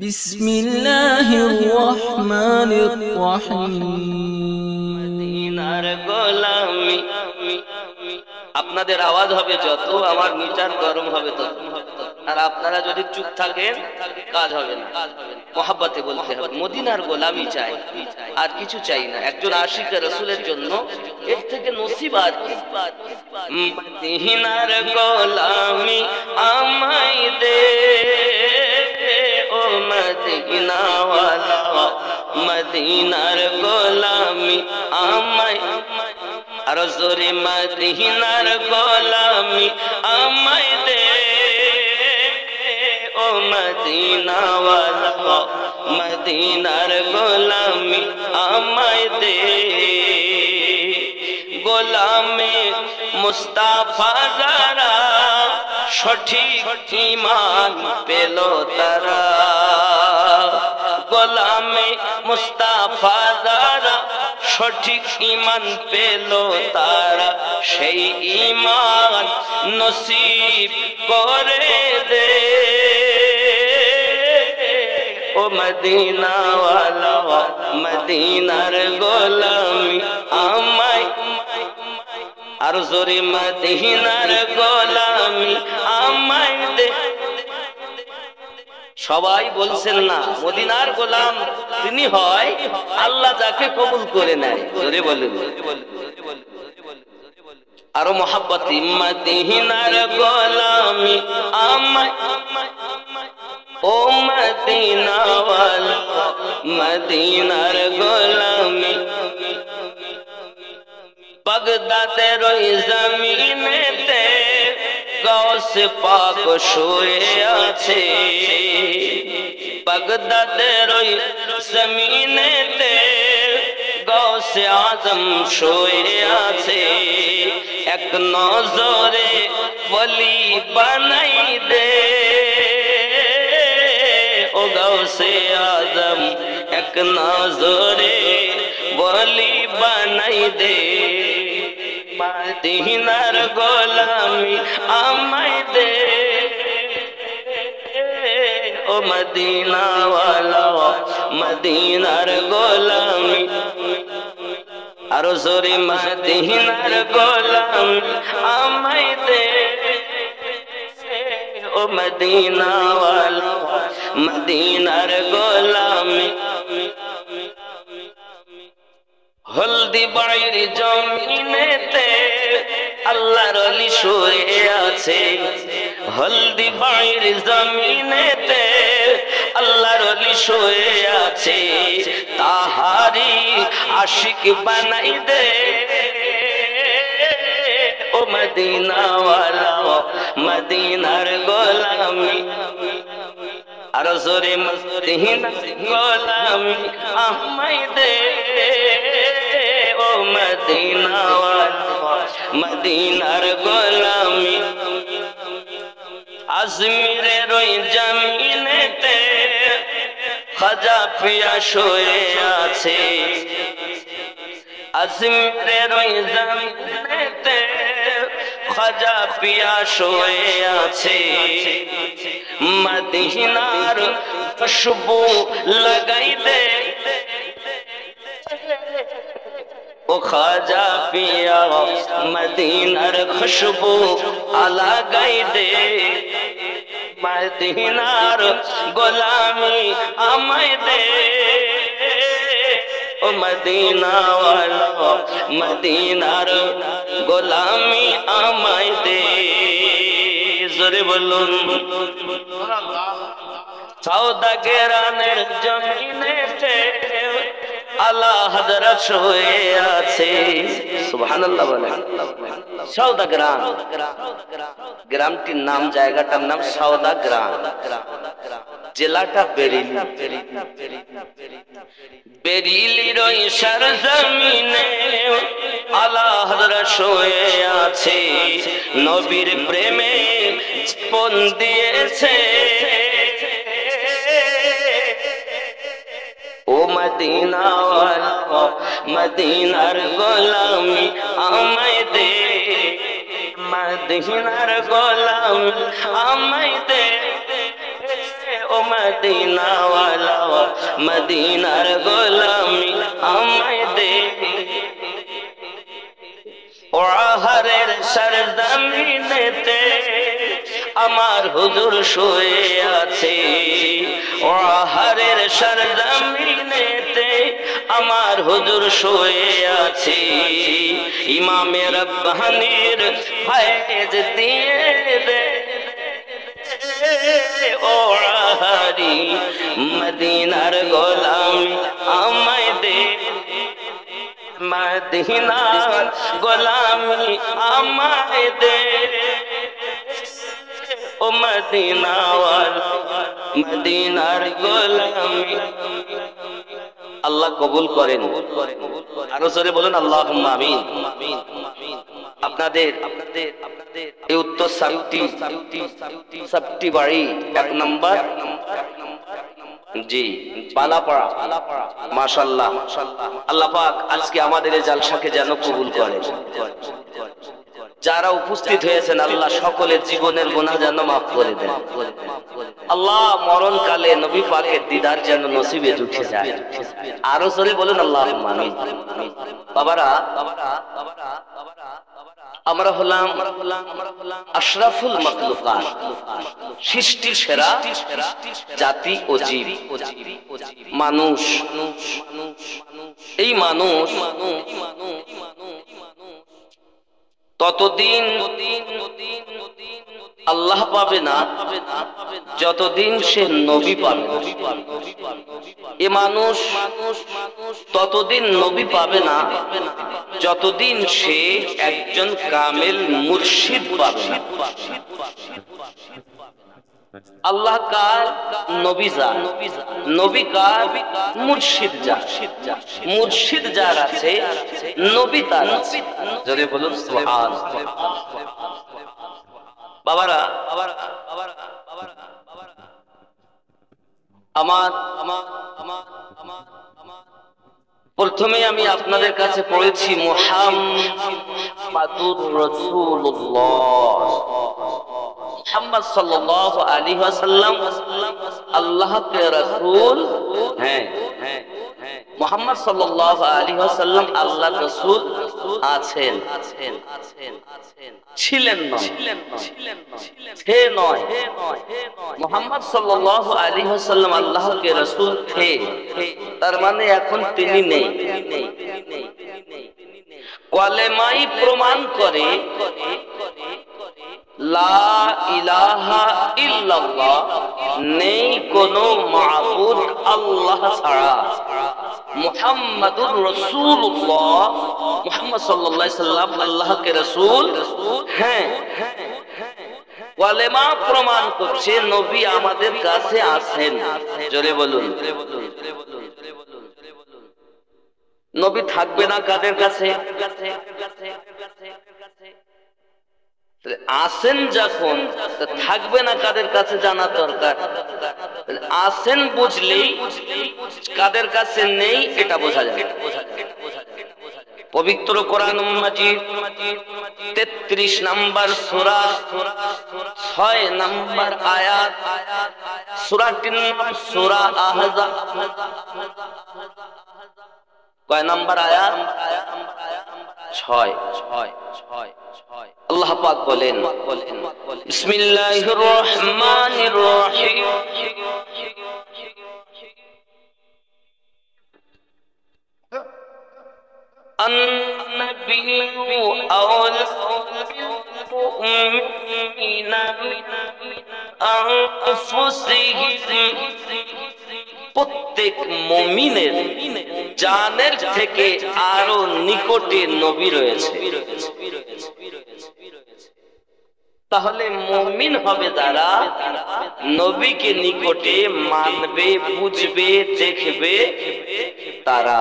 বিসমিল্লাহির রহমানির রহিম। মদিনার গোলামি। আপনাদের আওয়াজ হবে যত, আমার মিটার গরম হবে তত। আর আপনারা যদি চুপ থাকেন কাজ হবে না। মোহাব্বতে বলতে হবে মদিনার গোলামি চাই, আর কিছু চাই না। একজন আশিক রাসূলের জন্য এর থেকে নসিব আর কি। মদিনার গোলামি আমায় দে ও মদিনা ওয়ালা, মদিনার গোলামি আমায়, আর জোরে মদিনার গোলামি আমায় দে ও মদিনা ওয়ালা, মদিনার গোলামি আমায় দে। গোলামে মুস্তাফা যারা সঠিক ঈমান পেল তারা, গোলামে মুস্তাফা যারা সঠিক ঈমান পেল তারা, সেই ঈমান নসিব করে দে ও মদিনা ওয়ালা, মদিনার গোলামি আমায়, আর জোরে মদিনার গোলামি আমায় দে। সবাই বলছেন না মদিনার গোলাম তিনি হয় আল্লাহ যাকে কবুল করে নেয়। জোরে বলুন আরো মোহাব্বত। মদিনার গোলামি আমায় ও মদিনা ওয়ালা, মদিনার গোলামি। বাগদাদের ওই জমিনেতে গাউসে পাক শুয়ে আছে, বাগদাদের ওই জমিনেতে গাউসে আজম শুয়ে আছে। এক নজরে ওলি বানাই দে ও গাউসে আজম, এক নজরে ওলি বানাই দে। মদিনার গোলামি আমায় দে ও মদিনা ওয়ালা, মদিনার গোলামি, আরো জোরে মদিনার গোলামি আমায় দে ও মদিনা ওয়ালা, মদিনার গোলামি। হলদি বাড়ির জমিনেতে আল্লাহর ওলি শুয়ে আছে, হলদি বাড়ির জমিনেতে আল্লাহর ওলি শুয়ে আছে। তাহারি আশিক বানাই দে ও মদিনা ওয়ালা, মদিনার গোলামি, আর জোরে মদিনার গোলামি আমায় দে ও মদিনা ওয়ালা, মদিনার গোলামি। আজমিরের ওই জমিনেতে খাজা পিয়া শুয়ে আছে, আজমিরের ওই জমিনেতে খাজা পিয়া শুয়ে আছে। মদিনার খুশবু লাগাই দে ও খাজা পিয়া, মদিনার খুশবু লাগাই দে। মদিনার গোলামি আমায় দে ও মদিনা ওয়ালা, মদিনার গোলামি আমায় দে। জোরে বলুন সওদাগরানের জমিনেতে আলা হযরত শুয়ে আছে। সুবহানাল্লাহ বলেন। সওদাগরান গ্রামটির নাম, জায়গাটার নাম সওদাগরান, জেলাটা বেরিলি। বেরিলির ওই সরজমিনে আলা হযরত শুয়ে আছে, নবীর প্রেমে জীবন দিয়েছে ও মদিনা ওয়ালা, মদিনার গোলামি আমায় দে, মদিনার গোলামি আমায় দে ও মদিনাওয়ালা মদিনার গোলামি আমায় দে ও আহারের সরজমিনেতে আমার হুজুর শুয়ে আছে ও আহারের সরজমিনেতে আমার হুজুর শুয়ে আছে ইমামে রব্বানির ফয়েজ দিয়ে দে ও আহারি মদিনার গোলামি আমায় দে মদিনার গোলামি আমায় দে ও মদিনাওয়ালা মদিনার গোলামি আল্লাহ কবুল করেন আরো জোরে বলুন আল্লাহুম্মা আমিন আপনাদের এই উত্তর সাবটি বাড়ি 1 নম্বর জি পালাপাড়া মাশাআল্লাহ আল্লাহ পাক আজকে আমাদের এই জালসাকে যেন কবুল করেন যারা উপস্থিত হয়েছেন আল্লাহ সকলের জীবনের গুনাহ যেন মাফ করে দেন আল্লাহ মরণকালে নবী পাকের দিদার যেন নসিবে জুটে যায় আরো জোরে বলুন আল্লাহুম্মা আমিন বাবারা আমরা হলাম আশরাফুল মাখলুকাত সৃষ্টির সেরা জাতি ও জীব মানুষ এই মানুষ ততদিন আল্লাহ পাবে না যতদিন সে নবী পাবে না এ মানুষ ততদিন নবী পাবে না যতদিন সে একজন কামেল মুর্শিদ পাবে না আল্লাহ কার নবী যা নবী কার মুর্শিদ যা মুর্শিদ যার আছে নবী তার আছে জোরে বলুন সুবহানাল্লাহ বাবারা আমার প্রথমে আমি আপনাদের কাছে পড়েছি মুহাম্মাদুর রাসূলুল্লাহ মুহাম্মদ সাল্লাল্লাহু আলাইহি ওয়াসাল্লাম আল্লাহর রাসূল হ্যাঁ মুহাম্মদ সাল্লাল্লাহু আলাইহি ওয়াসাল্লাম আল্লাহর রাসূল আছেন ছিলেন নয় মুহাম্মদ সাল্লাল্লাহু আলাইহি ওয়াসাল্লাম আল্লাহর রাসূল थे তার মানে এখন তিনি নেই কলেমাই প্রমাণ করে লা ইলাহা ইল্লাল্লাহ নেই কোনো মাবুদ আল্লাহ ছাড়া মুহাম্মাদুর রাসূলুল্লাহ মুহাম্মদ সাল্লাল্লাহু আলাইহি সাল্লাম আল্লাহর রাসূল হ্যাঁ কলেমা প্রমাণ করছে নবী আমাদের কাছে আছেন জোরে বলুন নবী থাকবে না কাদের কাছে আছেন যখন থাকবে না কাদের কাছে জানা দরকার আছেন বুঝলেই কাদের কাছে নেই এটা বোঝা যায় পবিত্র কোরআন মাজিদ 33 নম্বর সূরা 6 নম্বর আয়াত সূরাটির নাম সূরা আহজাব কয় নম্বর আয়াত 6 আল্লাহ পাক বলেন বিসমিল্লাহির রহমানির রহিম النبي أولى بالمؤمنين من أنفسهم প্রত্যেক মুমিনের জানের থেকে আরো নিকটে নবী রয়েছে তাহলে মুমিন হবে যারা নবীকে নিকটে মানবে বুঝবে দেখবে তারা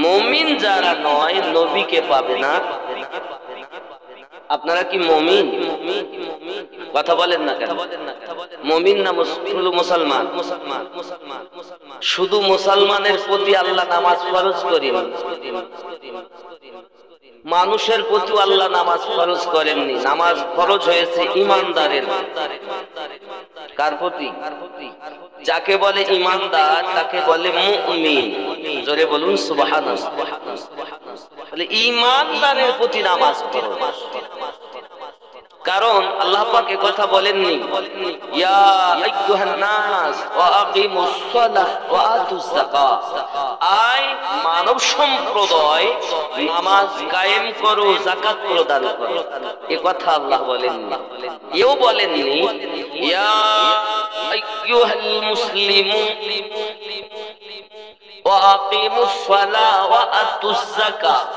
মুমিন যারা নয় নবীকে পাবে না আপনারা কি মুমিন কথা বলেন না কেন? মুমিন না শুধু মুসলমান? শুধু মুসলমানের প্রতি আল্লাহ নামাজ ফরজ করেন, মানুষের প্রতি আল্লাহ নামাজ ফরজ করেননি। নামাজ ফরজ হয়েছে ঈমানদারের। কার প্রতি? যাকে বলে ঈমানদার তাকে বলে মুমিন। জোরে বলুন সুবহানাল্লাহ। বলে ঈমানদারের প্রতি নামাজ ফরজ। কারণ আল্লাহ পাক এই কথা বলেননি ইয়া আইয়ুহান নাস ওয়া আকিমুস সালাহ ওয়া আতুজ যাকাত, আই মানব সম্প্রদায় নামাজ কায়েম করো, যাকাত প্রদান করো। এই কথা আল্লাহ বলেননি। এও বলেননি ইয়া আইয়ুহাল মুসলিমুন ওয়া আকিমুস সালাহ ওয়া আতুজ যাকাত,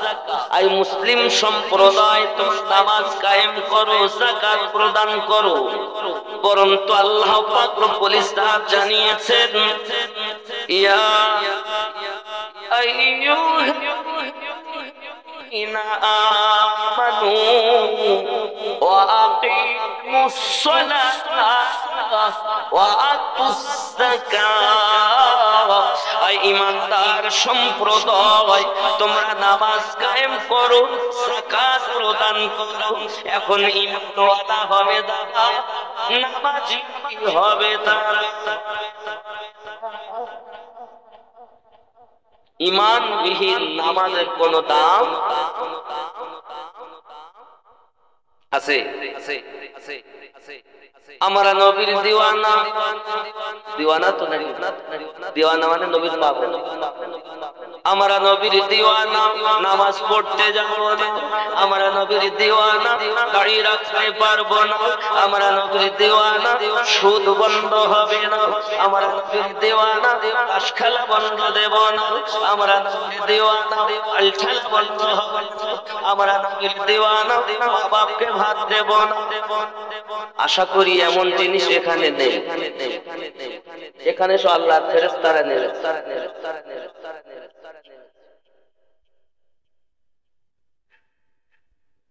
আই মুসলিম সম্প্রদায় তোমরা নামাজ কায়েম করো, যাকাত প্রদান করো। পরন্তু আল্লাহ পাক রব্বুল ইজ্জত জানিয়েছেন ইয়া আইয়ুহাল্লাযীনা আমানু ওয়া আকিমুস সালাতা ওয়া আতুজ যাকাত, আই ঈমানদার সম্প্রদায় তোমরা নামাজ কায়েম করো, যাকাত প্রদান করো। এখন ঈমানওয়ালা হবে দাদা, নামাজি হবে তারা। ঈমানবিহীন নামাজের কোনো দাম আছে? আমরা নবীর দিওয়ানা, দিওয়ানা তো নাই, দিওয়ানা মানে নবীর পাগল। আমরা নবীর দিওয়ানা, নামাজ পড়তে যাবো না। আমরা নবীর দিওয়ানা, গাড়ি রাখতে পারবো না। আমরা নবীর দিওয়ানা, সুদ বন্ধ হবে না। আমরা নবীর দিওয়ানা, তাস খেলা বন্ধ দেব না। আমরা নবীর দিওয়ানা, আল খেলা বন্ধ হবে না। আমরা নবীর দিওয়ানা, মা বাপকে ভাত দেব না। আশা করি এমন জিনিস এখানে নেই। এখানে সব আল্লাহর ফেরেশতারা নেই।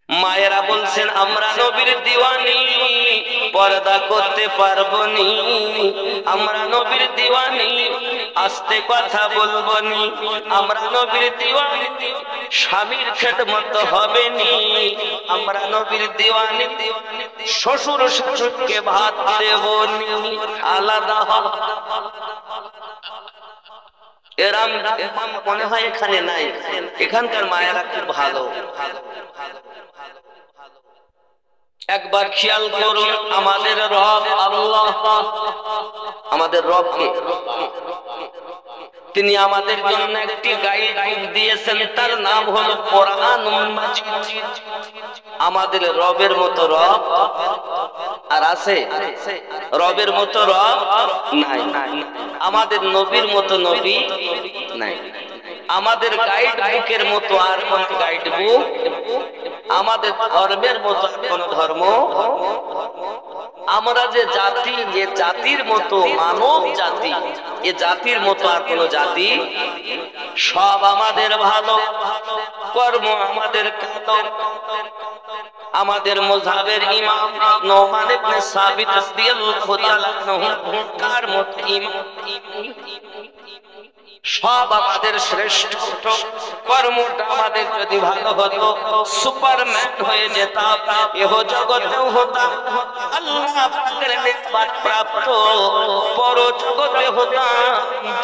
মায়েরা বলছেন আমরা নবীর দিওয়ানি, পর্দা করতে পারবো নি। আমরা নবীর দিওয়ানি, আস্তে কথা বলবো নি। আমরা নবীর দিওয়ানি, স্বামীর খেদমত হবে নি। আমরা নবীর দিওয়ানি, শ্বশুর শাশুড়িকে ভাত দেব নি। আলাদা এরাম মনে হয় এখানে নাই। এখানকার মায়েরা খুব ভালো। একবার খেয়াল করুন, আমাদের রব আল্লাহ, আমাদের রবকে তিনি আমাদের জন্য একটি গাইড বুক দিয়েছেন, তার নাম হলো কোরআনুল মাজিদ। আমাদের রবের মতো রব আর আছে? রবের মতো রব নাই। আমাদের নবীর মতো নবী নাই। আমাদের গাইড বুকের মতো আর কোন গাইড বুক, আমাদের ধর্মের মতো কোন ধর্ম, আমরা যে জাতি, এ জাতির মতো মানব জাতি, এ জাতির মতো আর কোন জাতি। সব আমাদের ভালো, কর্ম আমাদের কালো। আমাদের মাযহাবের ইমাম নোমান ইবনে সাবিত রাদিয়াল্লাহু তাআলা কার মতো ইমাম, সব আমাদের শ্রেষ্ঠ। কর্মটা আমাদের যদি ভালো হতো, সুপারম্যান হয়ে যেতাম, এহ জগতেও হতাম আল্লাহ পাকের নিকট প্রাপ্ত, পর জগতে হতাম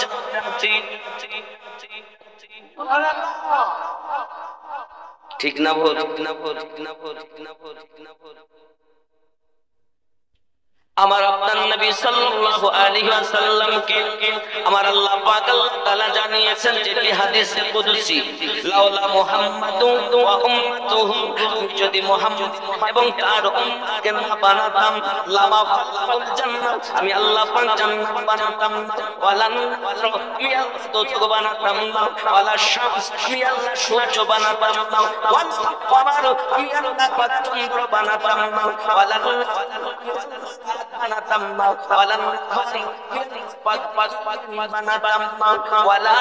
জান্নাতি। ঠিক না ভুল? আমার আপনার নবী সাল্লাল্লাহু আলাইহি ওয়াসাল্লামকে আমার আল্লাহ পাক আল্লাহ তাআলা জানিয়েছেন, যেটি হাদিসে কুদসি, লাউলা মুহাম্মাদুন ওয়া উম্মাতুহু, যদি মুহাম্মদ এবং তার উম্মতকে না বানাতাম, লামা ফালাল জান্নাত, আমি আল্লাহ পাক জান্নাত বানাতাম না, ওয়ালান আমি আল্লাহ দোজখ বানাতাম না, ওয়ালা শামস আমি আল্লাহ সূর্য বানাতাম না, ওয়াল কমার আমি আল্লাহ পাক চন্দ্র বানাতাম না, ওয়ালা বানাতাম না ওয়ালাম পাক বানাতাম না ওয়ালা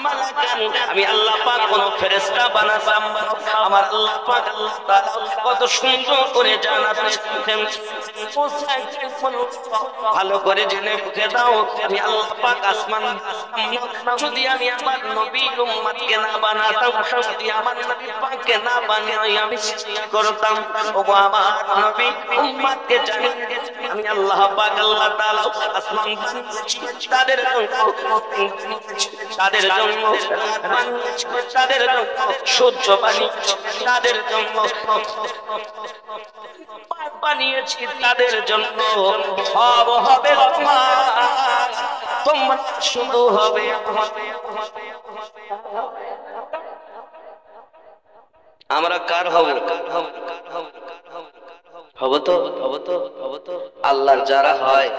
মালাকান আমি আল্লাহ পাক কোন ফেরেশতা বানাতাম না আমার আল্লাহ পাক আল্লাহ তাআলা কত সুন্দর করে জানাতেন ভালো করে জেনে বুঝে দাও আমি আল্লাহ পাক আসমান যদি আমি আমার নবীর উম্মতকে না বানাতাম যদি আমার নবী পাককে না বানাই আমি করতাম ওগো আমার নবী উম্মতকে জানি আমি আল্লাহ পাক আল্লাহ তাআলা আসমান তাদের জন্য সূর্য পানি তাদের জন্য বানিয়েছি তাদের জন্য সব হবে তোমরা শুধু হবে আমরা কার হব আল্লাহর যারা হয়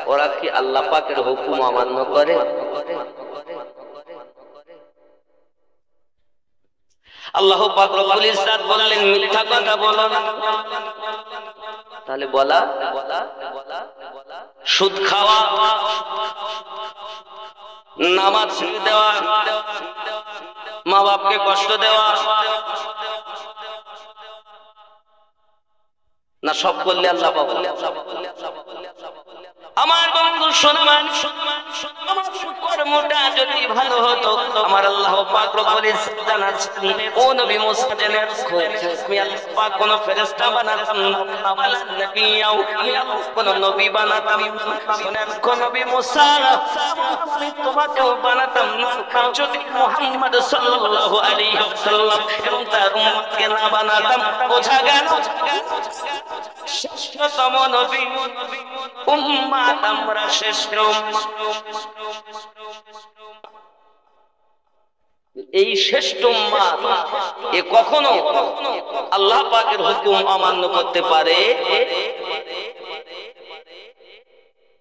ওরা কি আল্লাহ পাকের হুকুম অমান্য করে আল্লাহ পাক রব্বুল ইজ্জত বললেন মিথ্যা কথা বলো না তাহলে বলা সুদ খাওয়া নামাজ ছেড়ে দেওয়া মা বাপকে কষ্ট দেওয়া না সব করলে আল্লাহ পাবো আমার বন্ধু সম্মান আমার কর্মটা যদি ভালো হতো আমার আল্লাহ পাক রব্বুল ইজ্জত জানাচ্ছেন ও নবী মুসা জেনে রাখো আমি আল্লাহ পাক কোন ফেরেশতা বানাতাম না আমার নবীও আমি কোন নবী বানাতাম শুনে কোন নবী মুসা আমি তোমাকেও বানাতাম না যদি মুহাম্মদ সাল্লাল্লাহু আলাইহি ওয়াসাল্লাম এবং তার উম্মতকে না বানাতাম বোঝা গেল শ্রেষ্ঠতম নবী উম্মত আমরা শ্রেষ্ঠ এই শ্রেষ্ঠ উম্মত এ কখনো আল্লাহ পাকের হুকুম অমান্য করতে পারে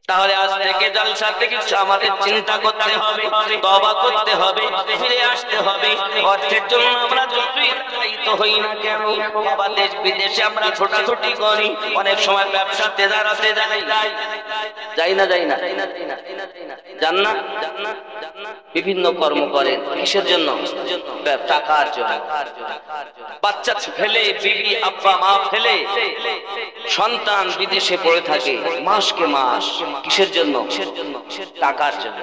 তাহলে আজ থেকে জলসা থেকে আমাদের চিন্তা করতে হবে তওবা করতে হবে ফিরে আসতে হবে অর্থের জন্য আমরা যতই দায়িত্ব হই না কেন বাবা দেশ বিদেশে আমরা ছোটাছুটি করি অনেক সময় ব্যবসাতে দাঁড়াতে যাই না জান্নাত বিভিন্ন কর্ম করেন কিসের জন্য টাকার জন্য বাচ্চা ফেলে বিবি আব্বা মা ফেলে সন্তান বিদেশে পড়ে থাকে মাসকে মাস কিসের জন্য টাকার জন্য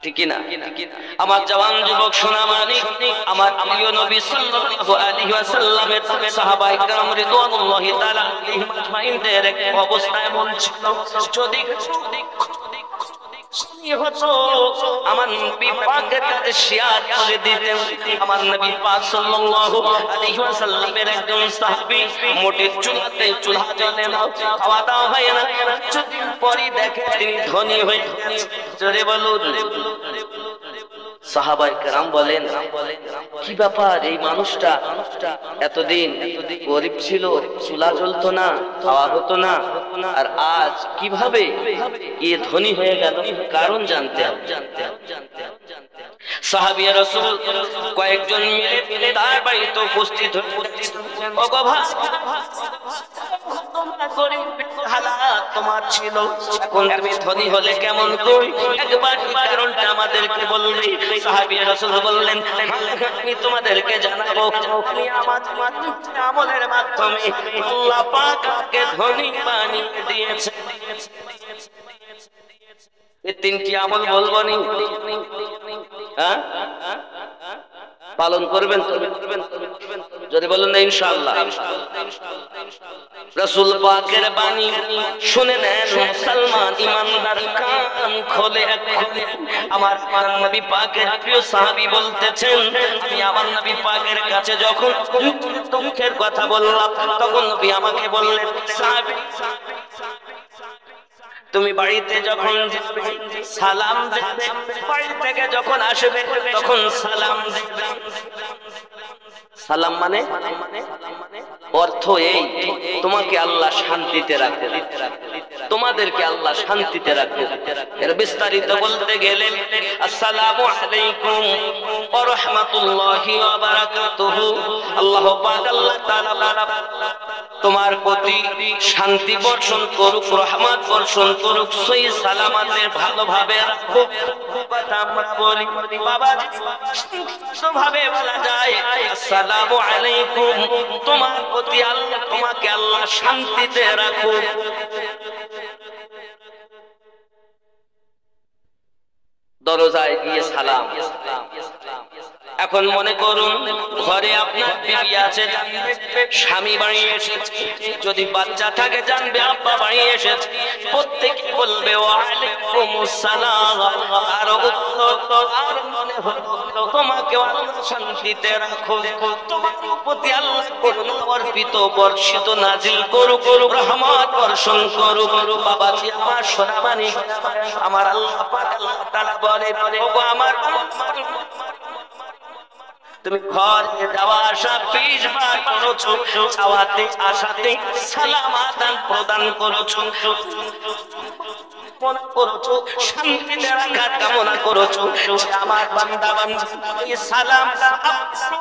ঠিক না আমার জওয়ান যুবক সোনা মানিক আমার প্রিয় নবী সাল্লাল্লাহু আলাইহি ওয়াসাল্লামের সাহাবায়ে কেরাম রিদওয়ানুল্লাহি তাআলা আলাইহিম আজমাইনদের এক অবস্থায় বলছিল যদি আমার নবী পাকের কাছে শেয়ার করে দিতেন আমার নবী পাক সাল্লাল্লাহু আলাইহি ওয়াসাল্লামের একজন সাহাবী মোটে চুলাতে চুলা জ্বলে না খাওয়া দাওয়া হয় না যদি পরে দেখে তিনি ধনী হয়ে জোরে বলুন সাহাবায়ে কেরাম বলেন কি ব্যাপার এই মানুষটা এতদিন গরিব ছিল চুলা জ্বলতো না খাওয়া হতো না আর আজ কিভাবে এ ধনী হয়ে গেল কারণ জানতে হবে সাহাবী রাসূল কয়েকজন মিলে তার বাড়িতে উপস্থিত হয়েছেন ওগো ভাই হালাত তোমার ছিল এখন তুমি ধনী হলে কেমন কই একবার কারণটা আমাদেরকে বলবে সাহাবী রাসূল বললেন আমি তোমাদেরকে জানাবো আমি আমার আমলের মাধ্যমে আল্লাহ পাক আমাকে ধনী বানিয়ে দিয়েছে এই তিনটি আমল বলবো নি হ্যাঁ পালন করবেন যদি বলেন না ইনশাআল্লাহ রাসূল পাকের বাণী শুনে নেন মুসলমান ইমানদার কান খোলে আমার নবী পাকের প্রিয় সাহাবী বলতেছেন আমি আমার নবী পাকের কাছে যখন দুঃখের কথা বললাম তখন নবী আমাকে বললেন সাহাবী তুমি বাড়িতে যখন সালাম দেবে বাড়ি থেকে যখন আসবে তখন সালাম দেবে সালাম মানে অর্থ এই তোমাকে আল্লাহ শান্তিতে রাখবে তোমাদেরকে আল্লাহ শান্তিতে রাখবে এর বিস্তারিত বলতে গেলে আসসালামু আলাইকুম ওয়া রাহমাতুল্লাহি ওয়া বারাকাতুহু আল্লাহ পাক আল্লাহ তাআলা তোমার প্রতি শান্তি বর্ষণ করুক, রহমত বর্ষণ করুক, সহি সালামতের ভালোভাবে রাখো। কথা আমরা বলি বাবাজি, ভাবে বলা যায় আসসালামু আলাইকুম, তোমার প্রতি আল্লাহ, তোমাকে আল্লাহ শান্তিতে রাখুক। দরজায় গিয়ে সালাম। এখন মনে করুন ঘরে আপনার বিবি আছে, স্বামী বাড়ি এসেছে, যদি বাচ্চা থাকে জানবে আব্বা বাড়ি এসেছে, প্রত্যেকে বলবে ওয়ালাইকুম আসসালাম। আর উত্তর আর মনে হলো তোমাকে আল্লাহ শান্তিতে রাখো, তোমার প্রতি আল্লাহ করুণা অর্পিত বর্ষিত নাজিল করুক, রহমত বর্ষণ করুক। বাবাজি আমার সোনামানি, আমার আল্লাহ পাক আল্লাহ তাআলা বলে ওগো আমার তুমি ঘরে যাওয়া আসা 20 বার করেছো, যাওয়াতে আসাতে সালাম আদান প্রদান করেছো, মনে করেছো শান্তিতে রাখার কামনা করেছো। আমার বান্দা বান্দী সালাম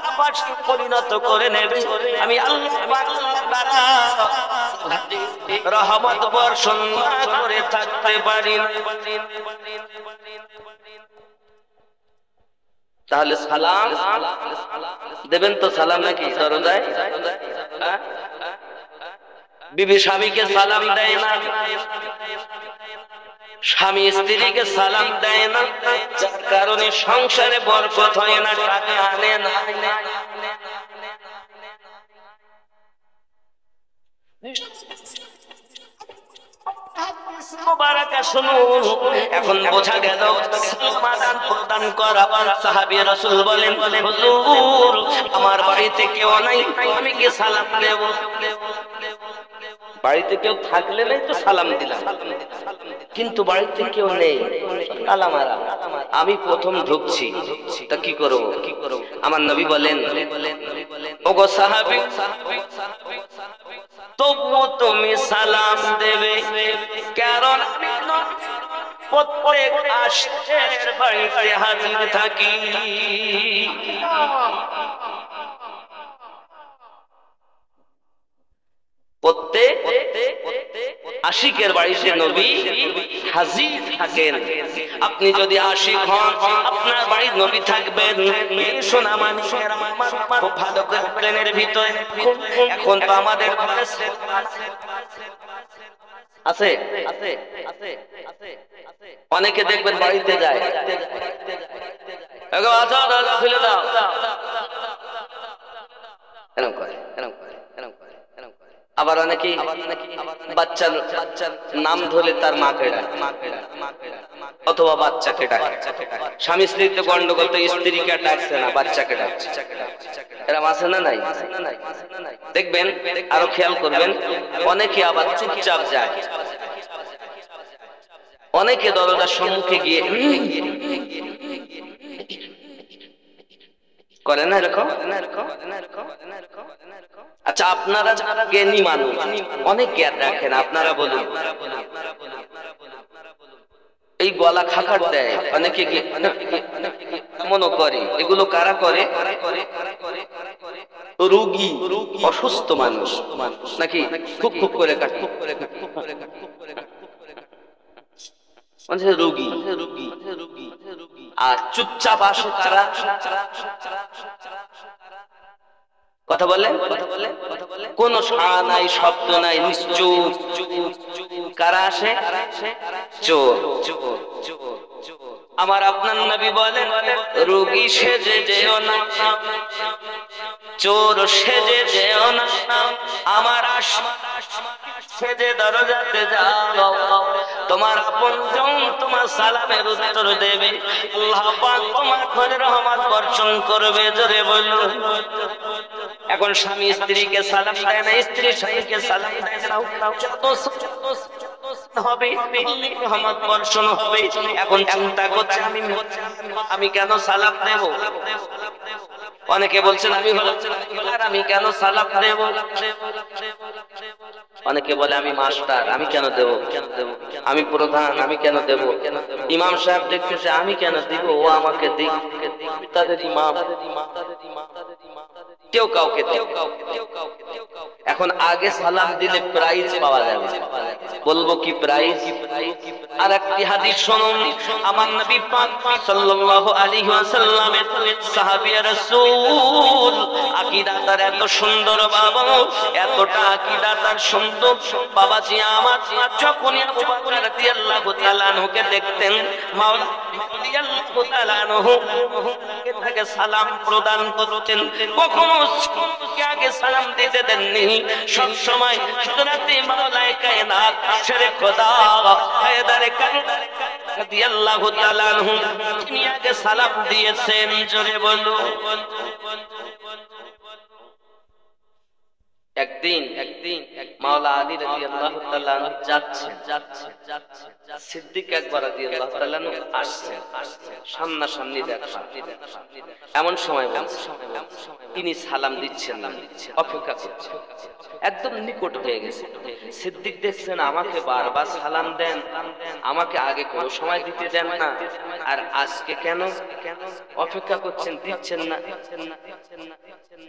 আবাসে পরিণত করে নেবে। আমি আল্লাহ পাক তাআলা রহমত বর্ষণ না করে থাকতে পারি না। তাহলে সালাম দেবেন তো, সালাম নাকি দরজায়? বিবি স্বামীকে সালাম দেয় না, স্বামী স্ত্রীকে সালাম দেয় না, যার কারণে সংসারে বরকত হয় না, টাকা আনে না। এখন বোঝা গেল সালাম প্রদান করা। সাহাবী রাসূল বলেন হুজুর আমার বাড়িতে কেউ নাই, আমি কি সালাম দেব? বাড়িতে কেউ থাকলে নাই তো সালাম দিলাম, কিন্তু বাড়িতে কেউ নেই, তালা মারা, আমি প্রথম ঢুকছি, তা কি করব? আমার নবী বলেন ওগো সাহাবী তবুও তুমি সালাম দেবে, কারণ আমি প্রত্যেক আশিকের বাড়িতে হাজির থাকি। প্রত্যেক আশিকের বাড়িতে নবী হাজির থাকেন। আপনি যদি আশিক হন, আপনার বাড়ির নবী থাকবেন। সোনা মানুষের খুব ভালো করে প্লেনের ভিতরে এখন তো আমাদের ঘরে আছে, অনেকে দেখবেন বাড়িতে যায়, খুলে দাও, এরকম করে, এরকম করে, এরকম করে। আবার অনেকে বাচ্চার নাম ধরে তার মাকে ডাকে, অথবা বাচ্চাকে ডাকে। স্বামী স্ত্রীতে গন্ডগোল তো স্ত্রীকে ডাকছে না, বাচ্চাকে ডাকছে। এরকম আছে না নাই? দেখবেন, আরো খেয়াল করবেন, অনেকে আবার চুপচাপ যায়, অনেকে দরজার সম্মুখে গিয়ে করে না এরকম। আচ্ছা আপনারা যারা জ্ঞানী মানুষ, অনেক জ্ঞান রাখেন, আপনারা বলুন এই গলা খাকার দেয় অনেকে মনে করে, এগুলো কারা করে? রোগী, অসুস্থ মানুষ নাকি খুব খুব করে কাট, খুব করে কাট, খুব করে কাট, খুব করে কাট, রোগী। আর চুপচাপ আসে কারা? কথা বলে, কোন সাড়া নাই, শব্দ নাই, নিশ্চুপ। কারা আসে? চোর। আমার আপনার নবী বলেন রোগী সেজে যেও না, চোর সেজে যেও না, আমার সেজে দরজাতে যাও, তোমার আপনজন তোমার সালামের উত্তর দেবে, আল্লাহ পাক তোমার ঘরে রহমত বর্ষণ করবে। জোরে বলুন। এখন স্বামী স্ত্রীকে সালাম দেয় না, স্ত্রী স্বামীকে সালাম দেয় না, হবে রহমত বর্ষণ হবে। এখন চিন্তা করছে আমি কেন সালাম দেব? অনেকে বলছেন আমি কেন সালাম দেব? অনেকে বলে আমি মাস্টার, আমি কেন দেব? আমি প্রধান, আমি কেন দেব? ইমাম সাহেব দেখতেছে, আমি কেন দিব? ও আমাকে দিক, তাদের ইমাম। কেউ কাউকে, এখন আগে সালাম দিলে প্রাইজ পাওয়া যাবে, বলবো কি প্রাইজ? আর একটি হাদিস শুনুন, আমার নবী পাক সাল্লাল্লাহু আলাইহি ওয়াসাল্লামের সাহাবীয়া রাসূল আকীদা তার এত সুন্দর বাবা, এতটা আকীদা তার সুন্দর বাবাজি আমার, যখনই আবু বকর রাদিয়াল্লাহু তাআলা আনহুকে দেখতেন, মাওলা রাদিয়াল্লাহু তাআলা আনহু তাকে সালাম প্রদান করতেন, কখনো আগে সালাম দিতে দেননি। সব সময় হযরতে মাওলায়ে কায়নাত শেরে খোদা হায়দারে রাদিয়াল্লাহু তাআলা আনহু তিনি আগে সালাম দিয়েছেন। জোরে বলো। একদিন মাওলা আলী রাদিয়াল্লাহু তাআলা যাচ্ছেন, সিদ্দিক আকবর রাদিয়াল্লাহু তাআলা আসছেন, সামনাসামনি দেখা। এমন সময় তিনি সালাম দিচ্ছেন না, অপেক্ষা করছেন, একদম নিকট হয়ে গেছে। সিদ্দিক দেখছেন আমাকে বারবার সালাম দেন, আমাকে আগে কোনো সময় দিতে দেন না, আর আজকে কেন অপেক্ষা করছেন, দিচ্ছেন না।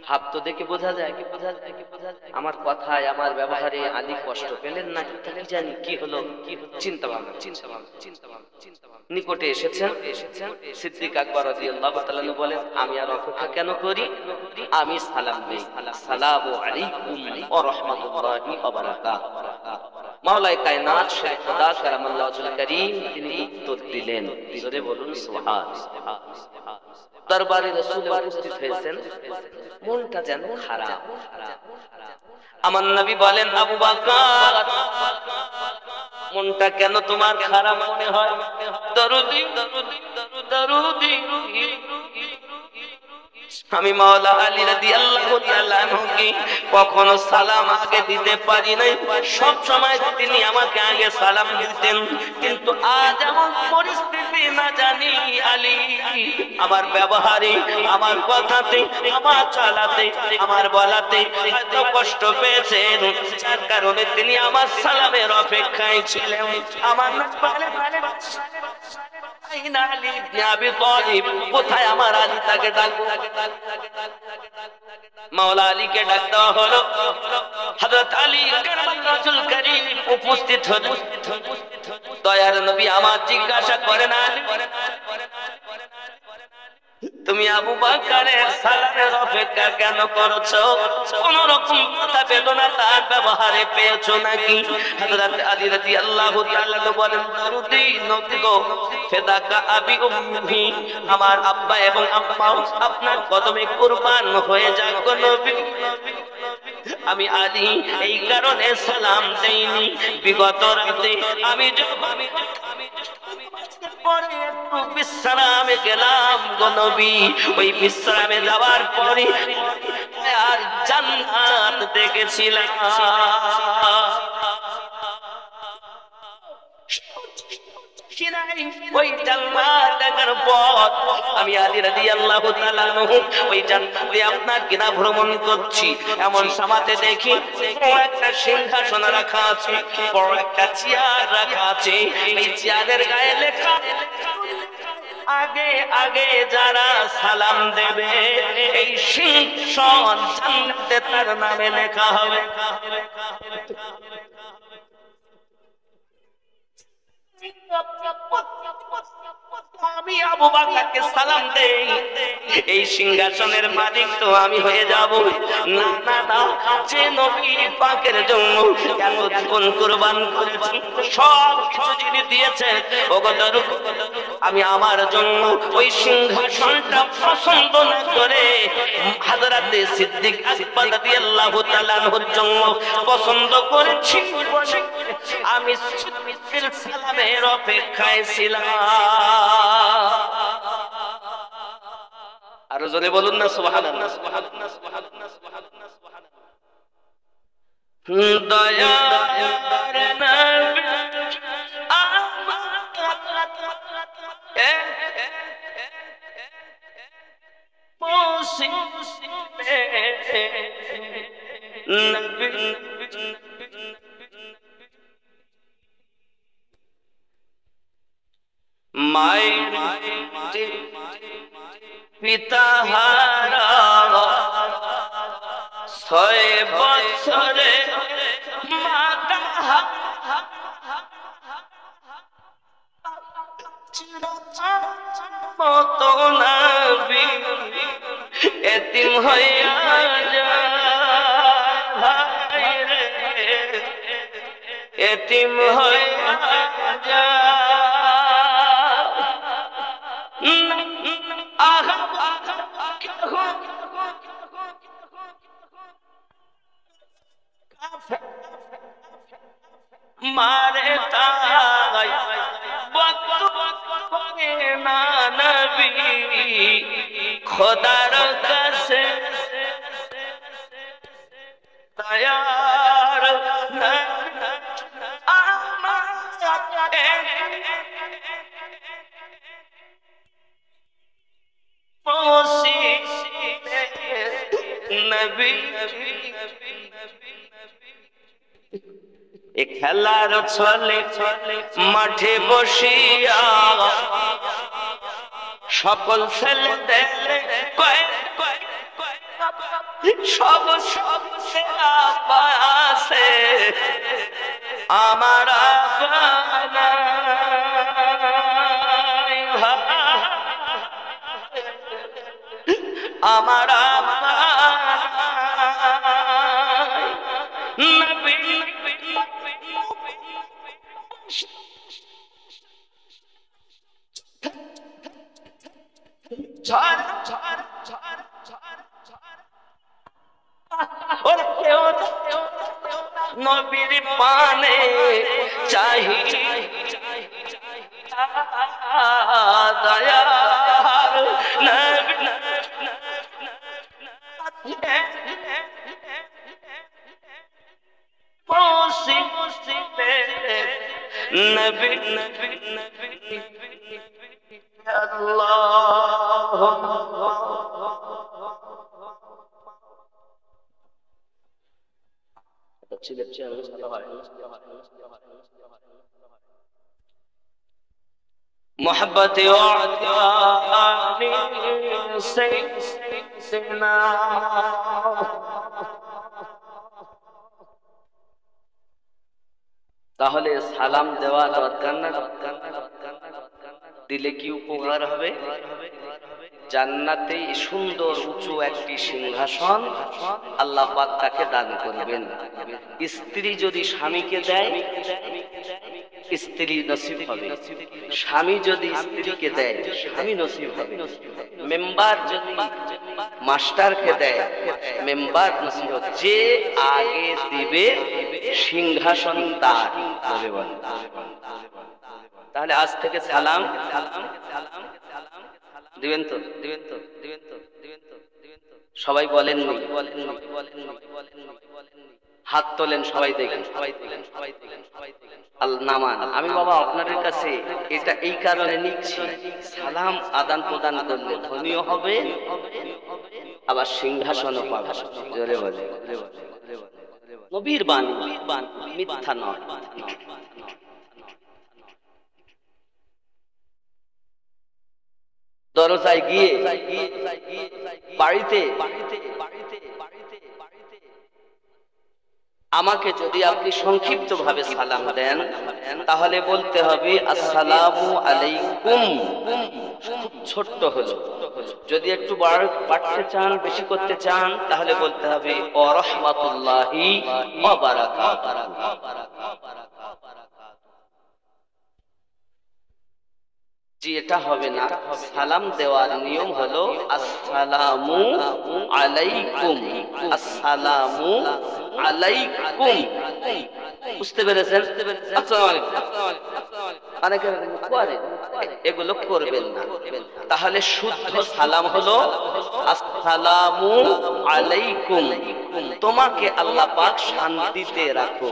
ভাব তো দেখে বোঝা যায়, আমার কথায় আমার ব্যবহারে আলী কষ্ট পেলেন না, কি জানি কি হলো, চিন্তা ভাবনা। নিকটে এসেছেন সিদ্দিক আকবর রাদিয়াল্লাহু তাআলা বলেন, আমি আর অপেক্ষা কেন করি, আমি সালাম দেই, আসসালামু আলাইকুম ওয়া রাহমাতুল্লাহি ওয়া বারাকাতুহু। মাওলায়ে কায়নাত শেখ খোদা কারামাল্লাহু ওয়াজহুল কারীম তিনি উত্তর দিলেন। জোরে বলুন সুবহানাল্লাহ। দরবারে রাসূল উপস্থিত হয়েছেন, মনটা যেন খারাপ। আমার নবী বলেন, আবু বকর মনটা কেন তোমার খারাপ মনে হয়? দরুদি আমি মাওলা আলী রাদিয়াল্লাহু তাআলা আনহুকে কখনো সালাম আগে দিতে পারি নাই, সব সময় তিনি আমাকে আগে সালাম দিতেন, কিন্তু আজ এমন পরিস্থিতি না জানি আলী আমার ব্যবহারে, আমার কথাতে, আমার চালাতে, আমার বলাতে এত কষ্ট পেয়েছেন, যার কারণে তিনি আমার সালামের অপেক্ষায় ছিলেন। আমার কোথায় আমার আলী, তাকে ডাকবো। মাওলা আলীকে ডাক দেওয়া হলো। হযরত আলী কারামাল্লাহু ওয়াজহুল কারীম উপস্থিত হলেন। দয়ার নবী আমার জিজ্ঞাসা করেন, তুমি আবু বকরের সালামের অপেক্ষা কেন করছো? কোন রকম কথা বেদনা তার ব্যবহারে পেয়েছো নাকি? হযরত আলী রাদিয়াল্লাহু তাআলা বলেন, দরুদি নবী গো, ফিদাকা আবি উম্মি, আমার আব্বা এবং আম্মা আপনার কদমে কুরবান হয়ে যাক গো নবী। আমি আলী এই কারণে সালাম দেইনি, বিগত রাতে আমি যখন পরে একটু বিশ্রামে গেলাম গো নবী, ওই বিশ্রামে যাওয়ার পরে আর জান্নাত দেখেছিলাম। ওই জান্নাত দেখার পর আমি আলী রাদিয়াল্লাহু তাআলা আনহু ওই জান্নাতে আপনার কিনা ভ্রমণ করছি, এমন সমাতে দেখি বড় একটা সিংহাসন রাখা আছে, বড় একটা চেয়ার রাখা আছে, এই চেয়ারের গায়ে লেখা আগে আগে যারা সালাম দেবে এই সিংহাসন জান্নাতে তার নামে লেখা হবে। আমি আবু বকরকে সালাম দেই, এই সিংহাসনের মালিক তো আমি হয়ে যাব না। না না, যে নবী পাকের জন্য এত জীবন কুরবান করেছেন, সব কিছু যিনি দিয়েছেন, আমি আমার জন্য ওই সিংহাসনটা পছন্দ না করে হযরতে সিদ্দিক আকবর রাদিয়াল্লাহু তাআলা আনহুর জন্য পছন্দ করেছি। আমি সিদ্দিকের সালামের অপেক্ষায় ছিলাম। আরো জোরে বলুন না সুবহানাল্লাহ। দয়ার নবী মায়ের পিতা হারা 6 বছরে মাতা মতো নবী এতিম হইয়া যায় রে, এতিম হইয়া মারে তাই না নবী খোদার কাছে তৈয়ার নবী এ খেলার ছলে মাঠে বসিয়া সকল ছেলেদের সব আছে আমার আমার নবীর পানে চাহি দয়ার নবী নবী নবী নবী আল্লাহ मोहब्बत তাহলে সালাম দেওয়া দরকার না? দিলে কি উপকার হবে? জান্নাতে সুন্দর উঁচু একটি সিংহাসন আল্লাহ পাক তাকে দান করবেন। স্ত্রী যদি স্বামীকে দেয় স্ত্রী নসিব হবে, স্বামী যদি স্ত্রীকে দেয় স্বামী নসিব হবে, মেম্বার যদি মাস্টারকে দেয় মেম্বার নসিব হবে। যে আগে দিবে সিংহাসন তার হবে বলে। তাহলে আজ থেকে সালাম দিবেন তো? দিবেন তো? দিবেন তো? দিবেন তো? দিবেন তো? সবাই বলেন হাত তোলেন সবাই, দেখেন সবাই তোলেন, সবাই তোলেন, সবাই তোলেন। নামান আমি বাবা আপনাদের কাছে এটা এই কারণে নিচ্ছি, সালাম আদান প্রদান করলে ধনীও হবে আবার সিংহাসনও পাবে। জোরে বলে নবীর বাণী মিথ্যা নয়। দরজায় গিয়ে বাড়িতে আমাকে যদি আপনি সংক্ষিপ্ত ভাবে সালাম দেন তাহলে বলতে হবে আসসালামু আলাইকুম। ছোট্ট হলো, যদি একটু বাড়তে চান বেশি করতে চান তাহলে বলতে হবে ওয়া রাহমাতুল্লাহি ওয়া বারাকাতুহু। জি এটা হবে না। সালাম দেওয়ার নিয়ম হলো আসসালামু আলাইকুম, আসসালামু আলাইকুম। বুঝতে পেরেছেন? এগুলো করবেন না। তাহলে শুদ্ধ সালাম হলো আসসালামু আলাইকুম, তোমাকে আল্লাহ পাক শান্তিতে রাখো।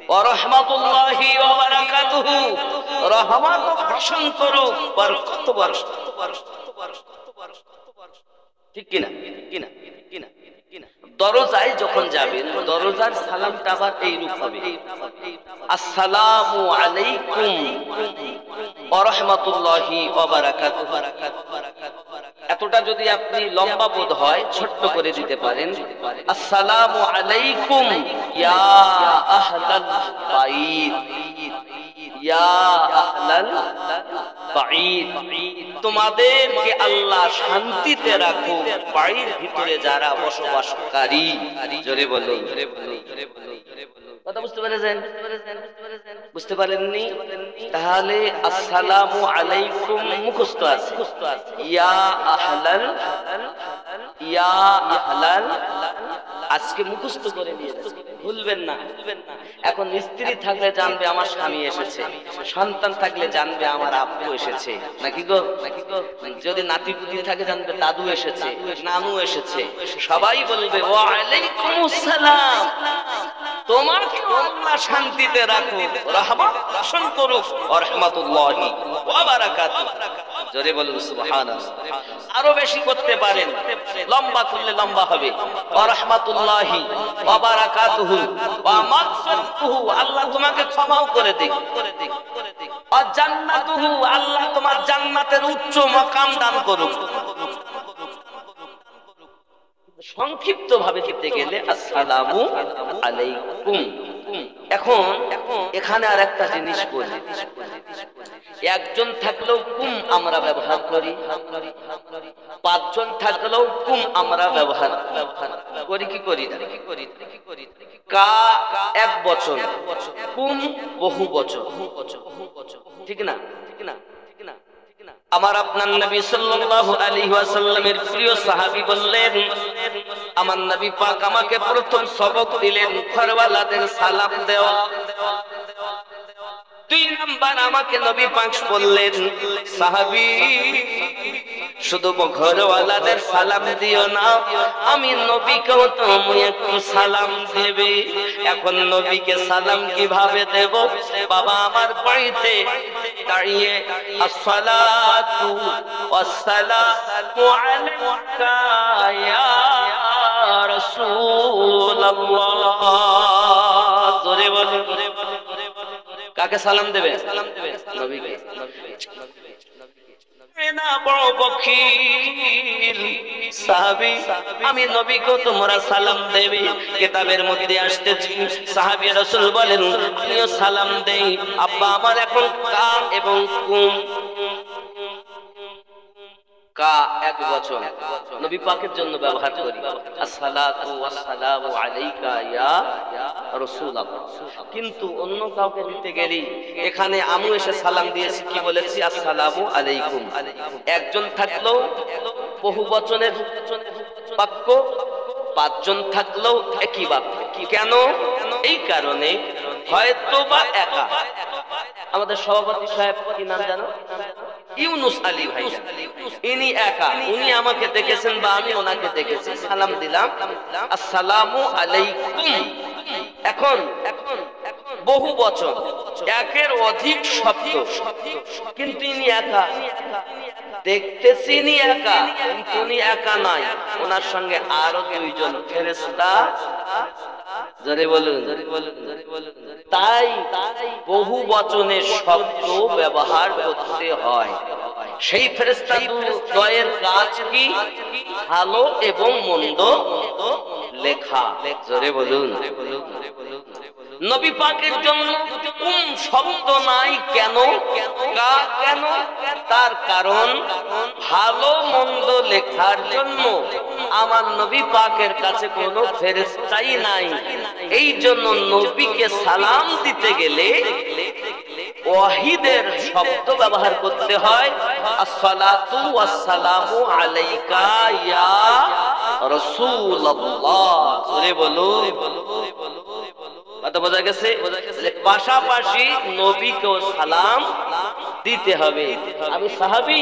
ওয়া রাহমাতুল্লাহি ওয়া বারাকাতুহু, রহমত বর্ষণ করুক, বরকত বর্ষণ। ঠিক কিনা? কিনা? কিনা? দরজায় যখন যাবেন দরজার সালামটা আবার এই রূপ হবে আসসালামু আলাইকুম ওয়া রাহমাতুল্লাহি ওয়া বারাকাতুহু। এত এতটা যদি আপনি লম্বা বোধ হয় ছোট্ট করে দিতে পারেন, আসসালামু আলাইকুম ইয়া আহলাল বাইত, ইয়া আহলাল বাইত, তোমাদেরকে আল্লাহ শান্তিতে রাখুক, বাড়ির ভিতরে যারা বসবাসকারী। জোরে বলুন। কথা বুঝতে পেরেছেন? বুঝতে পারেননি? তাহলে আসসালামু আলাইকুম মুখস্থ আছে, ইয়া আহলাল, ইয়া আহলাল আজকে মুখস্থ করে নিয়ে ভুলবেন না। এখন স্ত্রী থাকলে জানবে আমার স্বামী এসেছে, সন্তান থাকলে জানবে আমার আব্বু এসেছে, নাকি গো? যদি নাতিপুতি থাকে জানবে দাদু এসেছে, নানু এসেছে। সবাই বলবে ওয়া আলাইকুমুস সালাম, তোমাকে আল্লাহ শান্তিতে রাখুক, রহমত বর্ষণ করুক, ওয়া রাহমাতুল্লাহি ওয়া বারাকাতুহু। জোরে বলুন সুবহানাল্লাহ। আরো বেশি করতে পারেন, লম্বা করলে লম্বা হবে। ওয়া রাহমাতুল্লাহি ওয়া বারাকাতুহু ওয়া মাগফিরাতুহু, আল্লাহ তোমাকে ক্ষমাও করে দিক। ওয়া জান্নাতুহু, আল্লাহ তোমার জান্নাতের উচ্চ মাকাম দান করুক। সংক্ষিপ্ত ভাবে দিতে গেলে আসসালামু আলাইকুম। এখন এখানে আর একটা জিনিস বলি, একজন থাকলেও কুম আমরা ব্যবহার করি, পাঁচজন থাকলেও কুম আমরা ব্যবহার করি কি করি? কা এক বচন, কুম বহু বচন, ঠিক না? আমার আপনার নবী সাল্লাল্লাহু আলাইহি ওয়াসাল্লামের প্রিয় সাহাবী বললেন, আমার নবী পাক আমাকে প্রথম সবক দিলেন ঘরওয়ালাদের সালাম দেওয়া। 2 নাম্বার আমাকে নবী পাক বললেন, সাহাবী শুধু ঘরওয়ালাদের সালাম দিও না, আমি নবীকেও তুমি একটু সালাম দেবে। এখন নবীকে সালাম কিভাবে দেব? বাবা আমার বাড়িতে দাঁড়িয়ে আসসালাতু ওয়াসসালামু আলাইকা ইয়া রাসূলুল্লাহ, জোরে বলুন। কাকে সালাম দেবে? নবীকে। আমি নবীকে তোমরা সালাম দেবে। কিতাবের মধ্যে আসতেছি সাহাবী রাসূল বলেন আমিও সালাম দেই। আব্বা আমার এখন কা এবং কুম, কা এক বচন নবী পাকের জন্য ব্যবহার করি, আসসালাতু ওয়াসসালামু আলাইকা ইয়া রাসূলুল্লাহ। কিন্তু অন্য কাউকে দিতে গেলে এখানে আমু এসে সালাম দিয়েছি, কি বলেছি? আসসালামু আলাইকুম। একজন থাকলেও বহু বচনের বাক্য, পাঁচজন থাকলেও একই বাক্য। কেন? এই কারণে হয়তো বা একা। আমাদের সভাপতি সাহেব কি নাম জানো? ইউনুস আলী ভাই, ইনি একা, উনি আমাকে দেখেছেন বা আমি ওনাকে দেখেছি, সালাম দিলাম আসসালামু আলাইকুম। এখন বহু বচন, একের অধিক শব্দ, কিন্তু ইনি একা, দেখতেছি ইনি একা, কিন্তু উনি একা নাই, ওনার সঙ্গে আরো 2 জন ফেরেশতা। জোরে বলুন। তাই বহু বচনের শব্দ ব্যবহার করতে হয়। সেই ফেরেশতা দ্বয়ের কাজ কি? ভালো এবং মন্দ লেখা। জোরে বলুন। নবী পাকের জন্য কোন শব্দ নাই কেন? কেন? তার কারণ ভালো মন্দ লেখার জন্য আমার নবী পাকের কাছে কোনো ফেরেশতাই নাই। এই জন্য নবীকে সালাম দিতে গেলে ওয়াহিদের শব্দ ব্যবহার করতে হয়, আসসালাতু ওয়াসসালামু আলাইকা ইয়া রাসূলুল্লাহ। জোরে বলুন। কথা বোঝা গেছে? পাশাপাশি নবীকেও সালাম দিতে হবে। আমি সাহাবী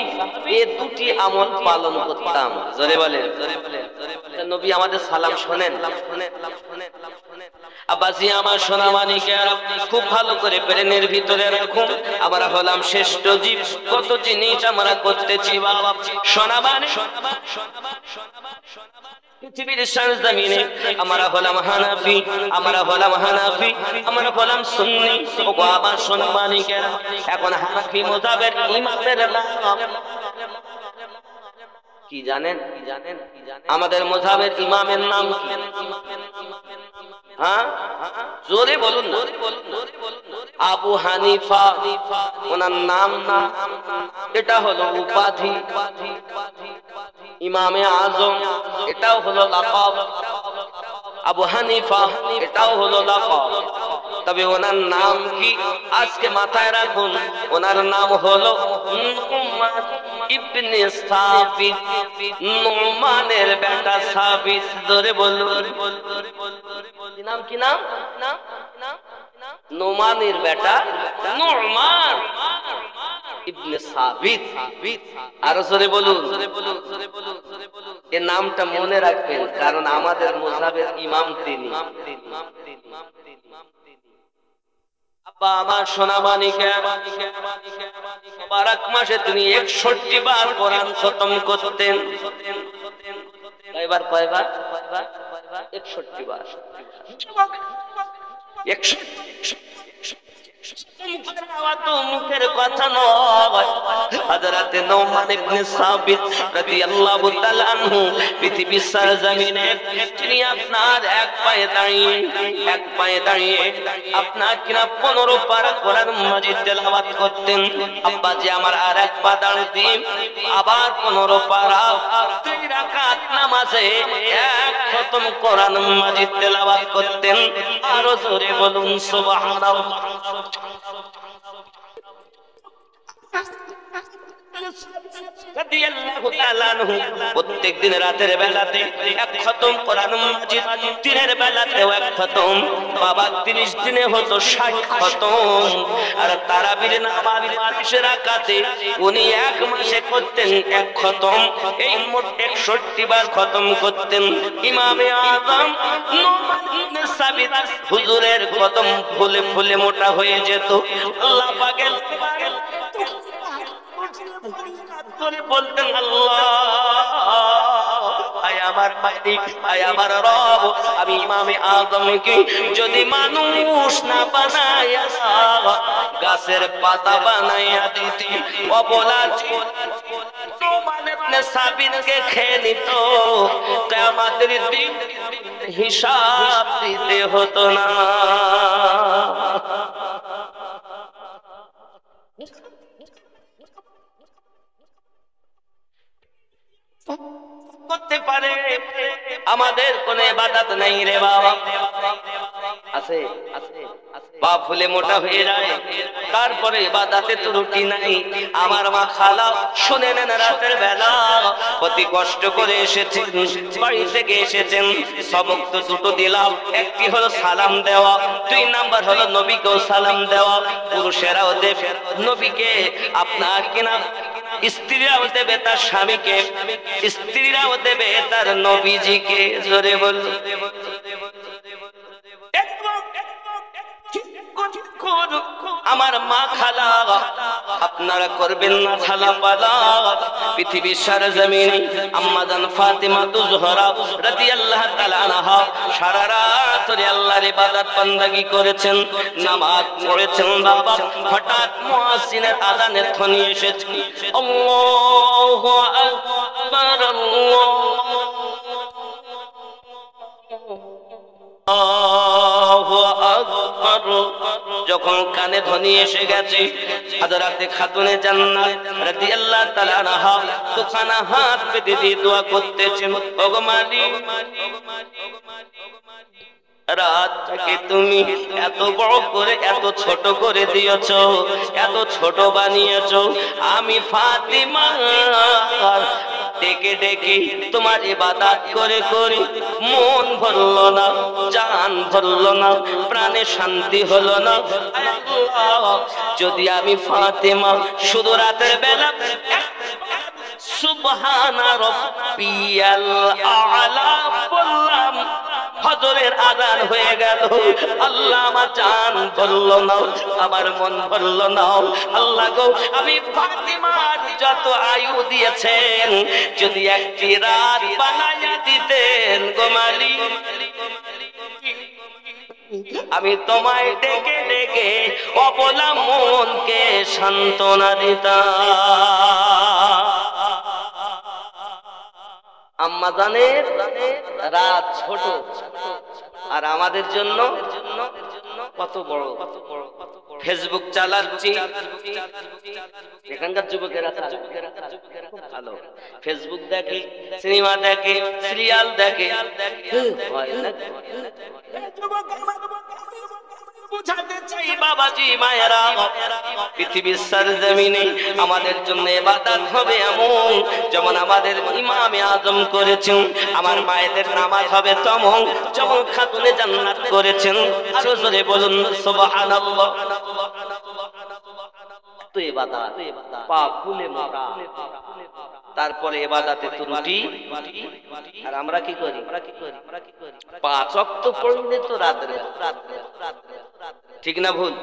এই 2টি আমল পালন করতাম। জোরে বলেন। নবী আমাদের সালাম শোনেন। আব্বাজি আমার সোনা মানিকেরা খুব ভালো করে ব্রেনের ভিতরে রাখুন, আমরা হলাম শ্রেষ্ঠ জীব, কত জিনিস আমরা করতেছি বাবা। সোনা মানিক পৃথিবীর সরজমিনে আমরা হলাম হানাফি, আমরা হলাম সুন্নি। ও আমার সোনা মানিকেরা, এখন হানাফি মুযাবের ইমামের নাম কি জানেন? আমাদের মাযহাবের ইমামের নাম কি? হ্যাঁ, জোরে বলুন না। আবু হানিফা, ওনার নাম না, এটা হলো উপাধি। ইমামে আজম, এটাও হলো লাকাব। আবু হানিফা, এটাও হলো লাকাব। তবে ওনার নাম কি আজকে মাথায় রাখুন। ওনার নাম হলো নুমান ইবনে সাবিত, নুমানের বেটা সাবিত। ধরে বলুন কি নাম? কি নাম? নুমানের বেটা নুমান ইবনে সাবিত। আর জোরে বলুন। এই নামটা মনে রাখবেন, কারণ আমাদের মাযহাবের ইমাম তিনি। আব্বা আমার সোনা মানিকে, মুবারক মাসে তিনি 61 বার কোরআন খতম করতেন। কয়বার? 61 বার। 61 মুখের কথা নয়। হযরতে নুমান ইবনে সাবিত রাদিয়াল্লাহু তাআলা আনহু পৃথিবীর সরজমিনে তিনি আপনার এক পায়ে দাঁড়িয়ে আপনার কিনা 15 পারা কোরআন মাজিদ তেলাওয়াত করতেন। আব্বাজি আমার আর এক পা দাঁড়িয়ে আবার 15 পারা 2 রাকাত নামাজে এক খতম কোরআন মাজিদ তেলাওয়াত করতেন। আর জোরে বলুন সুবহানাল্লাহ। প্রত্যেক দিন রাতের বেলাতে এক খতম কোরআন মাজিদ, দিনের বেলাতেও এক খতম। বাবা 30 দিনে হতো 60 খতম। আর তারাবির নামাজ 30 রাকাতে উনি এক মাসে করতেন এক খতম। এই মোট 61 বার খতম করতেন। ইমামে আযম নুমান ইবনে সাবিত হুজুরের খতম ফুলে ফুলে মোটা হয়ে যেত। আল্লাহ পাকের বলতেন, আল্লাহ আয় আমার মালিক, আয় আমার রব, আমি ইমামে আযমকে যদি মানুষ না বানায়া গাছের পাতা বানাইয়া দিতি, অবলা নুমান ইবনে সাবিতকে খেয়ে নিত। কিয়ামতের দিন হিসাব দিতে হতো না। করতে পারে, আমাদের কোন ইবাদত নাই রে বাবা। আছে পা ফুলে মোটা হয়ে যায়, তারপরে ইবাদতে ত্রুটি নাই। আমার মা খালা শুনে নেন, রাতের বেলা অতি কষ্ট করে এসেছেন, বাড়ি থেকে এসেছেন। সবক তো দুটো দিলাম, একটি হলো সালাম দেওয়া, 2 নাম্বার হলো নবীকেও সালাম দেওয়া। পুরুষেরাও দেবে নবীকে, আপনার কিনা স্ত্রীরাও দেবে তার স্বামীকে, স্ত্রীরাও দেবে তার নবীজিকে। জোরে বলুন। আমার মা খালা আপনারা করবেন না খালা পালা। পৃথিবীর সরজমিনে আম্মা জান ফাতেমা জোহরা রাদিয়াল্লাহু তাআলা আনহা সারা রাত ধরে আল্লাহর ইবাদত বান্দাগি করেছেন, নামাজ পড়েছেন। বাবা হঠাৎ মুয়াজ্জিনের আযানের ধ্বনি এসেছে, আল্লাহু আকবার, আল্লাহু আকবার। যখন কানে ধ্বনি এসে গেছে, হযরতে খাতুনে জান্নাত রাদিয়াল্লাহু তাআলা আনহা দুখানা হাত পেতে দিয়ে দোয়া করতেছেন, ওগো মালিক, রাতটাকে তুমি এত বড় করে এত ছোট করে দিয়েছো, এত ছোট বানিয়েছো। আমি ফাতিমা ডেকে ডেকে তোমার ইবাদত করে করে মন ভরলো না, জান ভরলো না, প্রাণে শান্তি হলো না। যদি আমি ফাতিমা শুধু রাতের বেলা সুবহানা রাব্বিয়াল আ'লা বললাম, ফজরের আযান হয়ে গেল, আল্লাহ আমার জান ভরলো না, আমার মন ভরলো না। আল্লাহ গো, আমি ফাতিমার যত আয়ু দিয়েছেন যদি একটি রাত বানাইয়া দিতেন গো মালিক, আমি তোমায় ডেকে ডেকে অবলা মনকে সান্ত্বনা দিতাম। আম্মাজানের রাত ছোট আর আমাদের জন্য কত বড়। ফেসবুক চালাচ্ছি, এখানকার যুবকেরা খুব ভালো, ফেসবুক দেখে, সিনেমা দেখে, সিরিয়াল দেখে। বুঝাতে চাই বাবাজি মায়েরা, পৃথিবীর সরজমিনে আমাদের জন্য ইবাদত হবে এমন যেমন আমাদের ইমামে আজম করেছেন, আমার মায়েদের নামাজ হবে তেমন যেমন খাতুনে জান্নাত করেছেন। আরো জোরে বলুন সুবহানাল্লাহ। তো ইবাদত পা ফুলে মোটা, তারপরে ইবাদতে ত্রুটি। আর আমরা কি করি? পাঁচ ওয়াক্ত পড়লে তো রাতে, ঠিক না ভুল?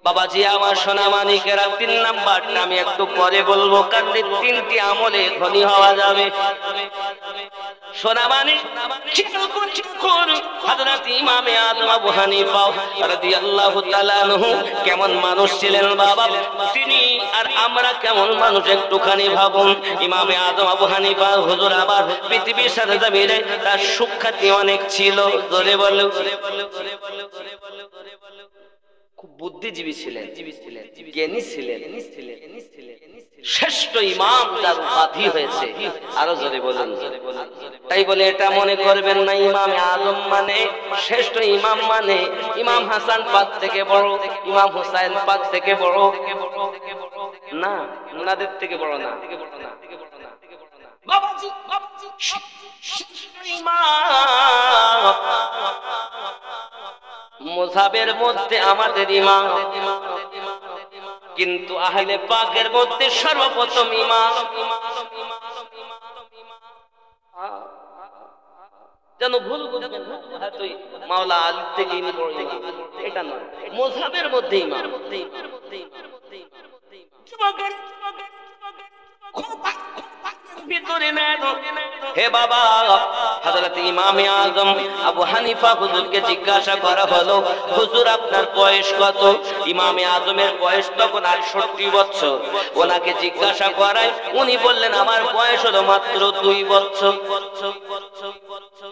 বাবাজি আমার সোনা মানিকেরা, 3 নাম্বারটা আমি একটু পরে বলবো, কারণ 3টি আমলে ধনী হওয়া যাবে। সোনা মানিক হযরত ইমামে আযম আবু হানিফা রাদিয়াল্লাহু তাআলা আনহু কেমন মানুষ ছিলেন বাবা, তিনি আর আমরা কেমন মানুষ একটুখানি ভাবুন। ইমামে আযম আবু হানিফা হুজুর আবার পৃথিবীর সরজমিনে তার সুখ্যাতি অনেক ছিল। জোরে বলো। খুব বুদ্ধিজীবী ছিলেন, জ্ঞানী ছিলেন, শ্রেষ্ঠ ইমাম যার উপাধি হয়েছে। আরো জোরে বলুন। তাই বলে এটা মনে করবেন না ইমামে আজম মানে শ্রেষ্ঠ ইমাম মানে ইমাম হাসান পাক থেকে বড়, ইমাম হুসাইন পাক থেকে বড়, না, ওনাদের থেকে বড় না। বাবাজি মুসাবের মধ্যে আমাদের ইমাম, কিন্তু আহলে পাকের মধ্যে সর্বপ্রথম ইমাম। যেন ভুল বুঝবেন হয়তো মাওলা আলী থেকে ইনি বড় ইমাম, এটা নয়, মুসাবের মধ্যে ইমাম। হে বাবা, হযরত ইমামে আজম আবু হানিফা হুজুরকে জিজ্ঞাসা করা হলো, হুজুর আপনার বয়স কত? ইমামে আজমের বয়স তখন 68 বছর। ওনাকে জিজ্ঞাসা করায় উনি বললেন আমার বয়স হলো মাত্র 2 বছর।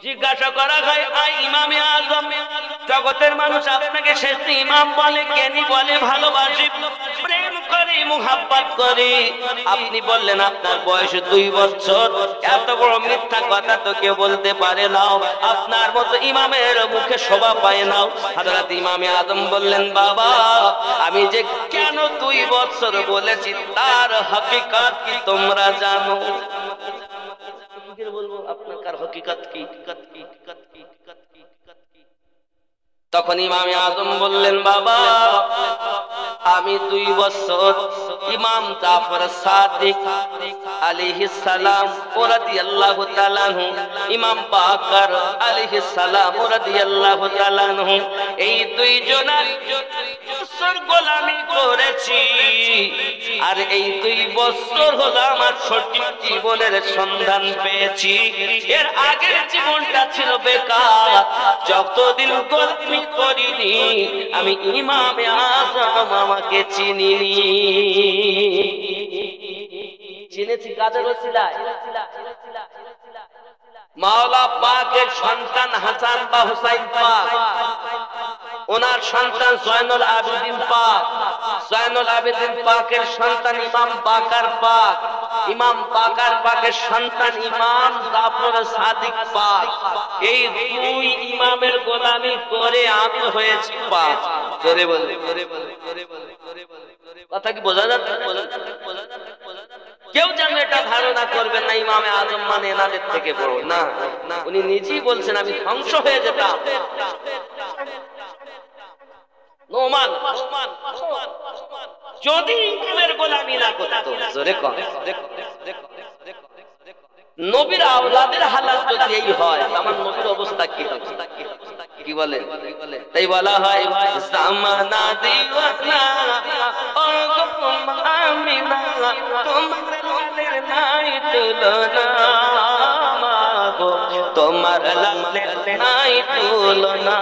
জিজ্ঞাসা করা হয়, আই ইমামে আজম, জগতের মানুষ আপনাকে শ্রেষ্ঠ ইমাম বলে, জ্ঞানী বলে, ভালোবাসে, প্রেম করে, মুহাব্বত করে, আপনি বললেন আপনার বয়স 2 বছর। এত বড় মিথ্যা কথা তো কেউ বলতে পারে না, আপনার মতো ইমামের মুখে শোভা পায় না। হযরত ইমামে আজম বললেন, বাবা আমি যে কেন 2 বছর বলেছি তার হকিকত কি তোমরা জানো? বলবো আপনার হকিকত কি? তখন ইমামে আজম বললেন, বাবা আমি 2 বছর ইমাম জাফর সাদিক আলাইহিস সালাম রাদিয়াল্লাহু তাআলা আনহু, ইমাম বাকর আলাইহিস সালাম রাদিয়াল্লাহু তাআলা আনহু, এই 2 জনের বছর গোলামি করেছি। আর এই 2 বছর হলো আমার সঠিক জীবনের সন্ধান পেয়েছি। এর আগের জীবনটা ছিল বেকার। যতদিন গোলামি করিনি আমি ইমামে আজম আমাকে চিনিনি। চিনেছি কাদের ওসিলায়? মাওলা পাকের সন্তান হাসান বা হুসাইন পাক, ওনার সন্তান জয়নুল আবেদিন পাক, জয়নুল আবেদিন পাকের সন্তান ইমাম বাকার পাক, ইমাম বাকার পাকের সন্তান ইমাম জাফর সাদিক পাক। এই 2 ইমামের গোলামি করে আমি হয়েছি পাক। জোরে বল। কথা কি বোঝা যাচ্ছে? কেউ যেন এটা ধারণা করবেন না ইমামে আজম মানে এনাদের থেকে বড়, না। উনি নিজেই বলছেন আমি ধ্বংস হয়ে যেতাম যদি ইমামের গোলামি না করত। জোরে কর। নবীর আওলাদের হালাত যদি এই হয়, আমার নবীর অবস্থা কি হবে? কি বলে? তাই বলা হয় জামানা দিওয়ানা ও গো আমিনা, তোমার নাই তুলনা, মাগো তোমার লালের নাই তুলনা।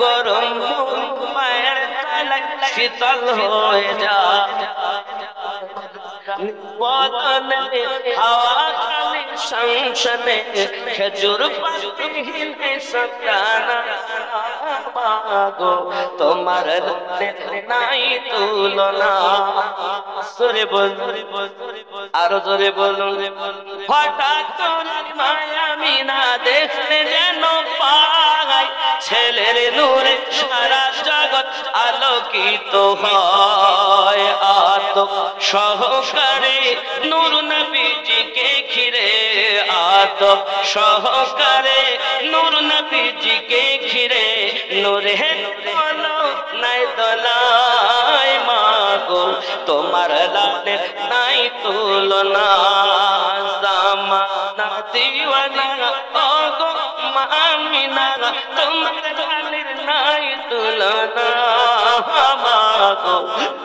গরম মায়ের শীতল হয়ে যায় বদনে হাওয়া খালি সংসনে খেজুর পাখিনে সকানা মাগো তোমার নাই তুলনা সরে বল আরো জোরে বলুন হঠাৎ করে মায়ামি না দেখলে যেন পাই ছেলের নূরে সারা জগৎ আলোকিত হয় আতক সহকারে নূর নবীজিকে ঘিরে আতক সহকারে নূর নবীজিকে ঘিরে নূরে দোলো নাই দোলায় মাগো তোমার লালে নাই তুলনা জামানা দিওয়ানা ও গো মামিনা তোমার লালের নাই তুলনা মাগো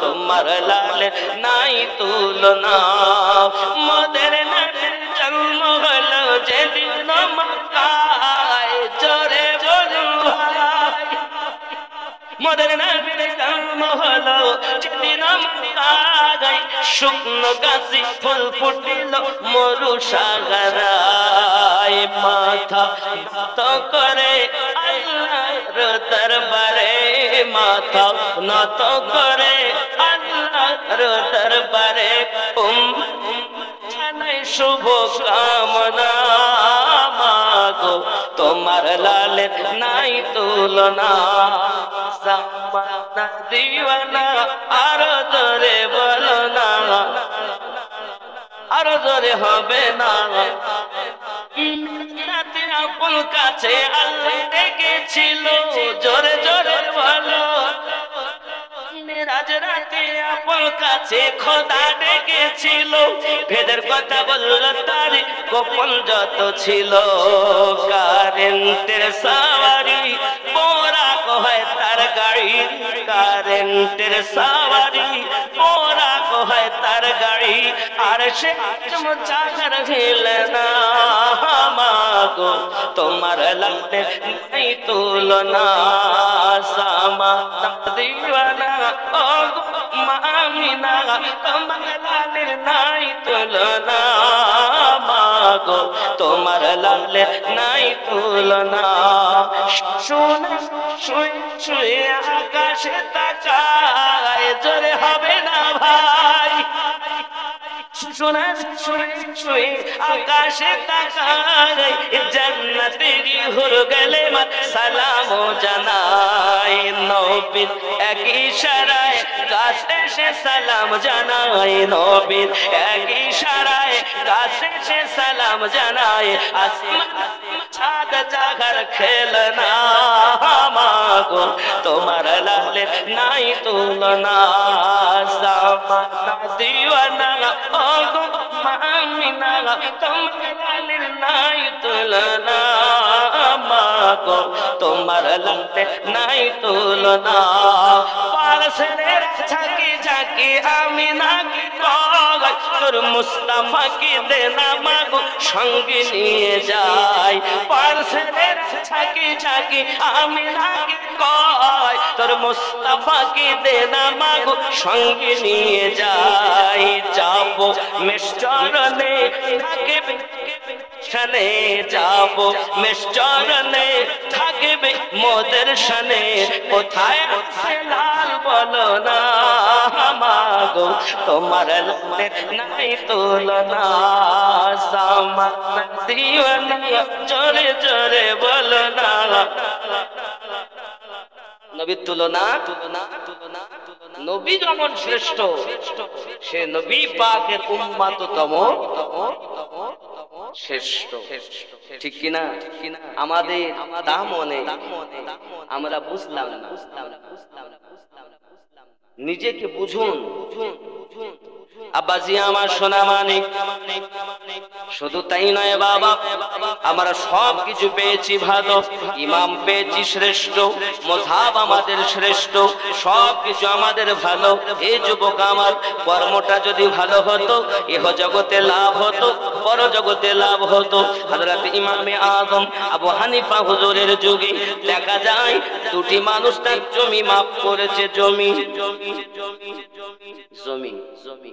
তোমার লালের নাই তুলনা মোদের নবীর জন্ম হলো যেদিন মক্কায় জোরে বলুন ভাই মোদের নবীর জন্ম হলো যেদিন মক্কায় শুকনো গাছে ফুল ফুটিল মরু সাগরায় মাথা নত করে আল্লাহর দরবারে মাথা নত করে আল্লাহর দরবারে জানাই শুভ কামনা মাগো তোমার লালের নাই তুলনা জামানা দিওয়ানা আরো জোরে বলো না আরো জোরে হবে না আপন কাছে আল্লাহ ডেকেছিল জোরে জোরে বলো রাজরাতে আপন কাছে খোদা ডেকেছিল ভেদের কথা বলল তার গোপন যত ছিল কারেন্টের সাওয়ারি পোরা কয় তার গাড়ি কারেন্টের সাওয়ারি পোরা কয় তার গাড়ি আর সে চাকার ফেলে না মাগো তোমার লালে নাই তুলনা সামানা দিওয়ানা ও গো মামিনা তোমার লালের নাই তুলনা মাগো তোমার লালের নাই তুলনা শুনে শুয়ে শুয়ে আকাশে তাকায় জোরে হবে না ভাই শোনা শুয়ে শুয়ে আকাশে তাকায় জান্নাতের হুর গলে মা সালাম জানাই নবীর এক ইশারায় কাছে সে সালাম জানাই নবীর এক ইশারায় কাছে সে সালাম জানাই আসমান ছাদ জাগার খেলনা মাগো তোমার লালের নাই তুলনা জামানা দিওয়ানা ও গো মামিনা তোমার লালের নাই তুলনা মাগো তোমার লালের নাই তুলনা পারসের ঝাঁকি ঝাঁকি আমি নাকি কয় তোর মুস্তাফাকে দেনা মাগো সঙ্গে নিয়ে যাই পারসের ঝাঁকি ঝাঁকি আমি নাকি কয় তোর মুস্তাফাকে দেনা মাগো সঙ্গে নিয়ে যাই যাব মেশচরণে থাকবে শানে যাব মেশচরণে থাকবে মোদের শানে কোথায় আছে লাল বলো না মাগো তোমার লালের নাই তুলনা সামানা দিওয়ানা জোরে জোরে বলো না নবীর তুলনা নবী যেমন শ্রেষ্ঠ সে নবী পাকের উম্মততম শ্রেষ্ঠ ঠিক কিনা আমাদের দাম অনেক আমরা বুঝলাম না নিজেকে বুঝুন আব্বাজি আমার সোনা মানিক, শুধু তাই নয় বাবা, আমরা সব কিছু পেয়েছি ভালো, ইমাম পেয়েছি শ্রেষ্ঠ, মযহাব আমাদের শ্রেষ্ঠ, সব কিছু আমাদের ভালো। এই যুবক আমার, কর্মটা যদি ভালো হতো, ইহ জগতে লাভ হতো, পর জগতে লাভ হতো। হযরত ইমামে আযম আবু হানিফা হুজুরের যুগে দেখা যায় দুটি মানুষ তার জমি মাপ করেছে। জমি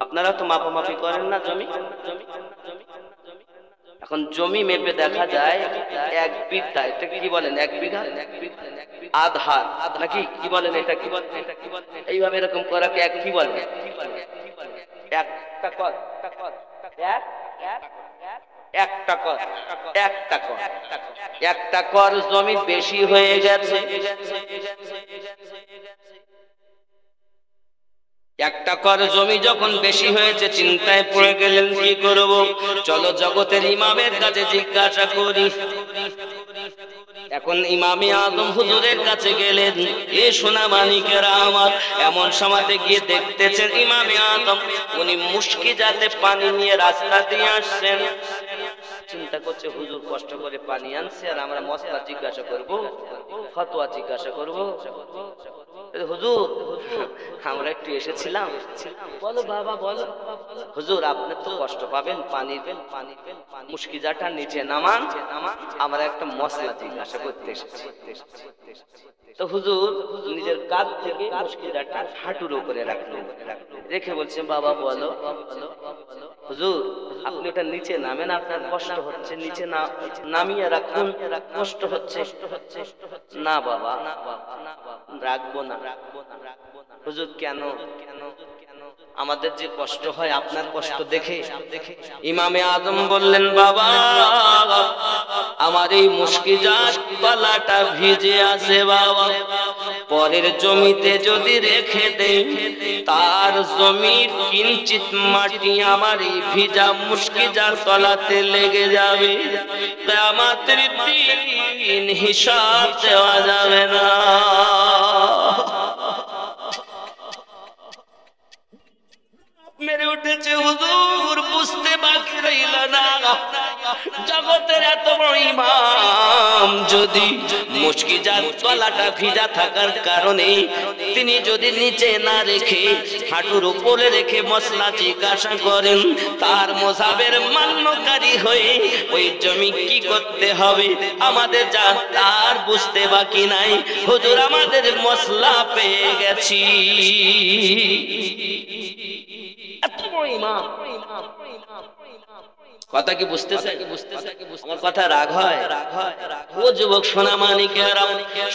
আপনারা তো মাপামাপি করেন না জমি? এখন জমি মেপে দেখা যায় এক বিঘা, এটা কি বলেন, এক বিঘা আধার নাকি কি বলেন, এটা কি বলেন, এইভাবে এরকম করাকে এক কি বলেন, একটা কর, একটা কর জমি বেশি হয়ে গেছে। একটা কর জমি যখন বেশি হয়েছে, চিন্তায় পড়ে গেলেন কি করব, চলো জগতের ইমামের কাছে জিজ্ঞাসা করি। এখন ইমামে আযম হুজুরের কাছে গেলেন। এ সোনা মানিকেরা আমার, এমন সময়তে গিয়ে দেখতেছেন ইমামে আযম উনি মুশকি যাতে পানি নিয়ে রাস্তা দিয়ে আসছেন। চিন্তা করছে হুজুর কষ্ট করে পানি আনছে আর আমরা মশলা জিজ্ঞাসা করব, ফতোয়া জিজ্ঞাসা করব। হুজুর আমরা একটু এসেছিলাম। বলো বাবা বলো। হুজুর আপনি তো কষ্ট পাবেন, পানি মুশকিজাটা নিচে নামান, আমরা একটা মশলা জিজ্ঞাসা করতে এসেছি। তো হুজুর নিজের কাঁধ থেকে মুশকিজাটা হাঁটুর উপরে রাখলেন, রেখে বলছেন বাবা বলো। হুজুর আপনি ওটা নিচে নামেন, আপনার কষ্ট হচ্ছে, নিচে নামিয়ে রাখুন, কষ্ট হচ্ছে। না বাবা রাখবো না। হুজুর কেন? আমাদের যে কষ্ট হয় আপনার কষ্ট দেখে। ইমামে আযম বললেন বাবা আমার এই মুশকিজাত গলাটা ভিজে আছে বাবা, পরের জমিতে যদি রেখে দেই তার জমির কিঞ্চিত মাটি আমার এই ভিজা মুশকিজার তলাতে লেগে যাবে, কিয়ামতের দিন হিসাব দেওয়া যাবে না। মেরে উঠেছে হুজুর, বুঝতে বাকি রইল না, জগতের এত বড় ইমাম যদি মুশকিজাত গলাটা ভিজা থাকার কারণে তিনি যদি নিচে না রেখে হাঁটুর উপরে রেখে মশলা জিজ্ঞাসা করেন, তার মযহাবের মান্যকারী হয়ে ওই জমি কি করতে হবে আমাদের যা তার বুঝতে বাকি নাই। হুজুর আমাদের মশলা পেয়ে গেছি। কথা কি বুঝতেছে? আমার কথা রাগ হয়? ও যুবক সোনা মানিকেরা,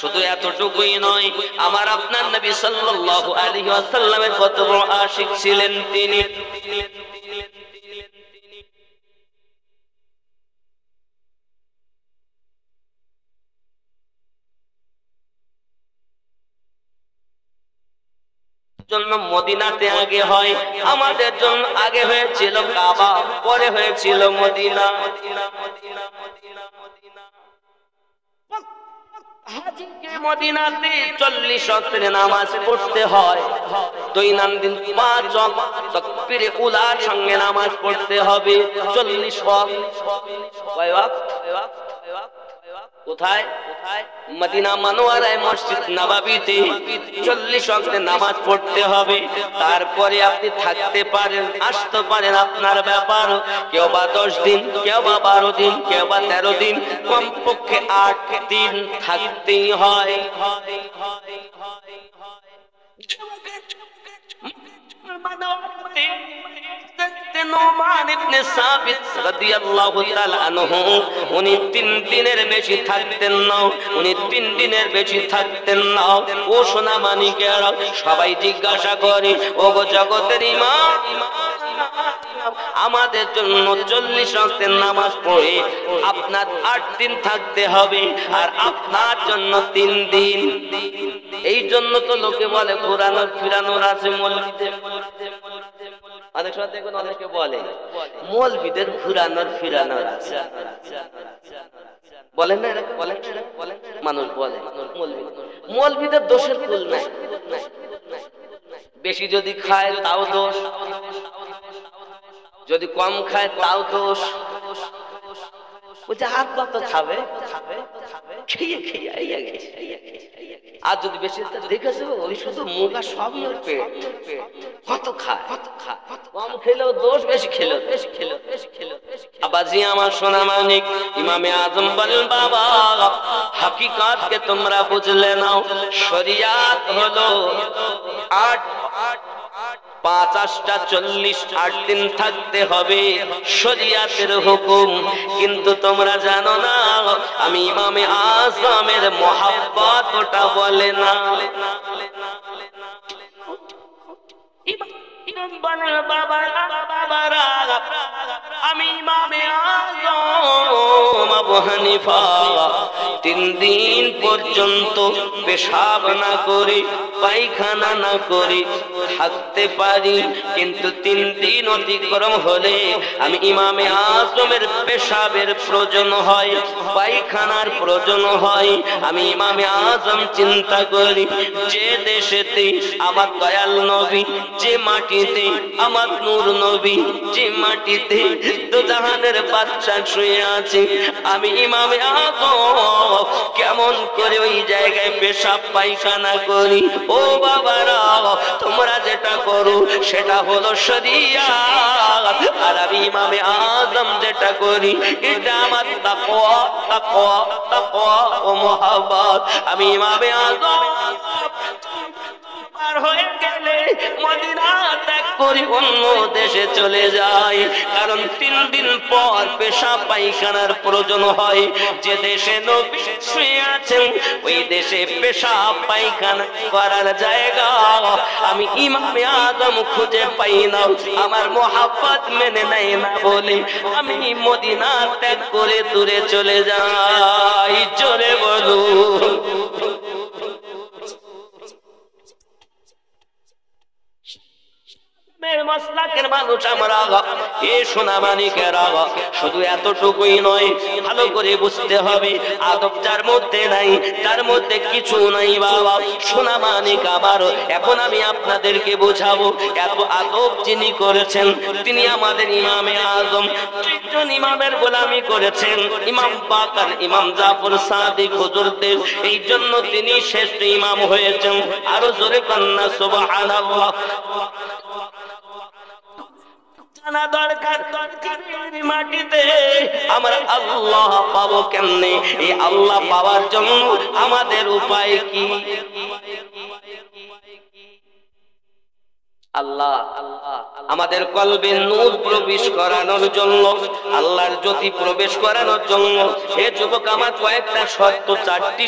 শুধু এতটুকুই নয়, আমার আপনার নবী সাল্লাল্লাহু আলাইহি ওয়াসাল্লামের কত বড় আশিক ছিলেন তিনি। জন্য মদিনাতে আগে হয়, আমাদের জন্য আগে হয়েছিল কাবা, পরে হয়েছিল মদিনা। হাজীকে মদিনাতে 40 ওয়াক্তের নামাজ পড়তে হয়, দৈনন্দিন 5 ওয়াক্ত তাকবীরে উলার সঙ্গে নামাজ পড়তে হবে। 40 ওয়াক্ত। কয় ওয়াক্ত? কোথায়? মদিনা মানওয়ারায় মসজিদ নববীতে 40 ওয়াক্তে নামাজ পড়তে হবে। তারপরে আপনি থাকতে পারেন, আসতে পারেন, আপনার ব্যাপার। কেউ বা 10 দিন, কেউ বা 12 দিন, কেউ বা 13 দিন, কমপক্ষে 8 দিন থাকতেই হয়। নোমান ইবনে সাবিত রাদিয়াল্লাহু তাআলা আনহু উনি 3 দিনের বেশি থাকতেন না, উনি 3 দিনের বেশি থাকতেন না। ও সোনা মানিকেরা, সবাই জিজ্ঞাসা করে ও গো জগতের ইমাম, আমাদের জন্য 40 ওয়াক্তের নামাজ পড়ে আপনার 8 দিন থাকতে হবে, আর আপনার জন্য 3 দিন। এই জন্য তো লোকে বলে ঘোরানোর ফিরানোর আছে মসজিদে। অনেক সময় দেখবেন অনেকে বলে মৌলবীদের ঘুরানোর ফিরানোর আছে, বলেন না এরকম? বলেন মানুষ বলে মৌলবীদের দোষের কুল নাই, বেশি যদি খায় তাও দোষ, যদি কম খায় তাও দোষ। বলছে আর কত খাবে, খেয়ে খেয়ে আর যদি বেশি দেখেছো ওই শুধু মুখ আর সব পেট, কত খায়, কম খেলেও দোষ, বেশি খেলেও আবাজি আমার সোনা মানিক। ইমামে আজম বলেন বাবা হাকিকতকে তোমরা বুঝলে নাও। শরিয়াত হলো 8 দিন থাকতে হবে শরিয়াতের হুকুম। কিন্তু তোমরা জানো না আমি ইমামে আজমের মোহাব্বত ওটা বলে না। আমি ইমামে আজম আবু হানিফা 3 দিন পর্যন্ত পেশাব না করি, পায়খানা না করি থাকতে পারি, কিন্তু 3 দিন অতিক্রম হলে আমি ইমামে আজমের পেশাবের প্রয়োজন হয়, পায়খানার প্রয়োজন হয়। আমি ইমামে আজম চিন্তা করি যে দেশেতে আমার দয়াল নবী, যে মাটিতে আমার নূর নবী, যে মাটিতে দোজাহানের বাদশা শুয়ে আছে, আমি ইমামে আজম কেমন করে ওই জায়গায় পেশাব পায়খানা করি? ও বাবারা তোমরা যেটা করো সেটা হলো শরিয়াত, আর আমি ইমামে আজম যেটা করি এটা আমার তাকওয়া, তাকওয়া, তাকওয়া ও মুহাব্বত। আমি ইমামে আজম পার হয়ে গেলে মদিনা ত্যাগ করি অন্য দেশে চলে যাই, কারণ 3 দিন পর পেশাব পায়খানার প্রয়োজন হয়। যে দেশে নবী শুয়ে আছেন ওই দেশে পেশাব পায়খানা করার জায়গা আমি ইমামে আজম খুঁজে পাই না। আমার মোহাব্বত মেনে নেয় না বলে আমি মদিনা ত্যাগ করে দূরে চলে যাই। জোরে বলুন। মানুষ আমরা এ সোনা মানিকেরা শুধু এতটুকুই নয়, ভালো করে বুঝতে হবে আদব যার মধ্যে নাই তার মধ্যে কিছু নাই বাবা। সোনা মানিক আমার এখন আমি আপনাদেরকে বোঝাবো এত আদব যিনি করেছেন তিনি আমাদের ইমামে আজম। 3 ইমামের গোলামি করেছেন, ইমাম বাকার, ইমাম জাফর সাদিক হুজুরদের, এই জন্য তিনি শ্রেষ্ঠ ইমাম হয়েছেন। আরো জোরে কন্যা সুবহানাল্লাহ। জানা দরকার মাটিতে আমরা আল্লাহ পাবো কেমনে? এই আল্লাহ পাওয়ার জন্য আমাদের উপায় কি? আল্লাহ আমাদের কলবে নূর প্রবেশ করানোর জন্য, আল্লাহর জ্যোতি প্রবেশ করানোর জন্য হে যুবক আমার কয়েকটা শর্ত, 4টি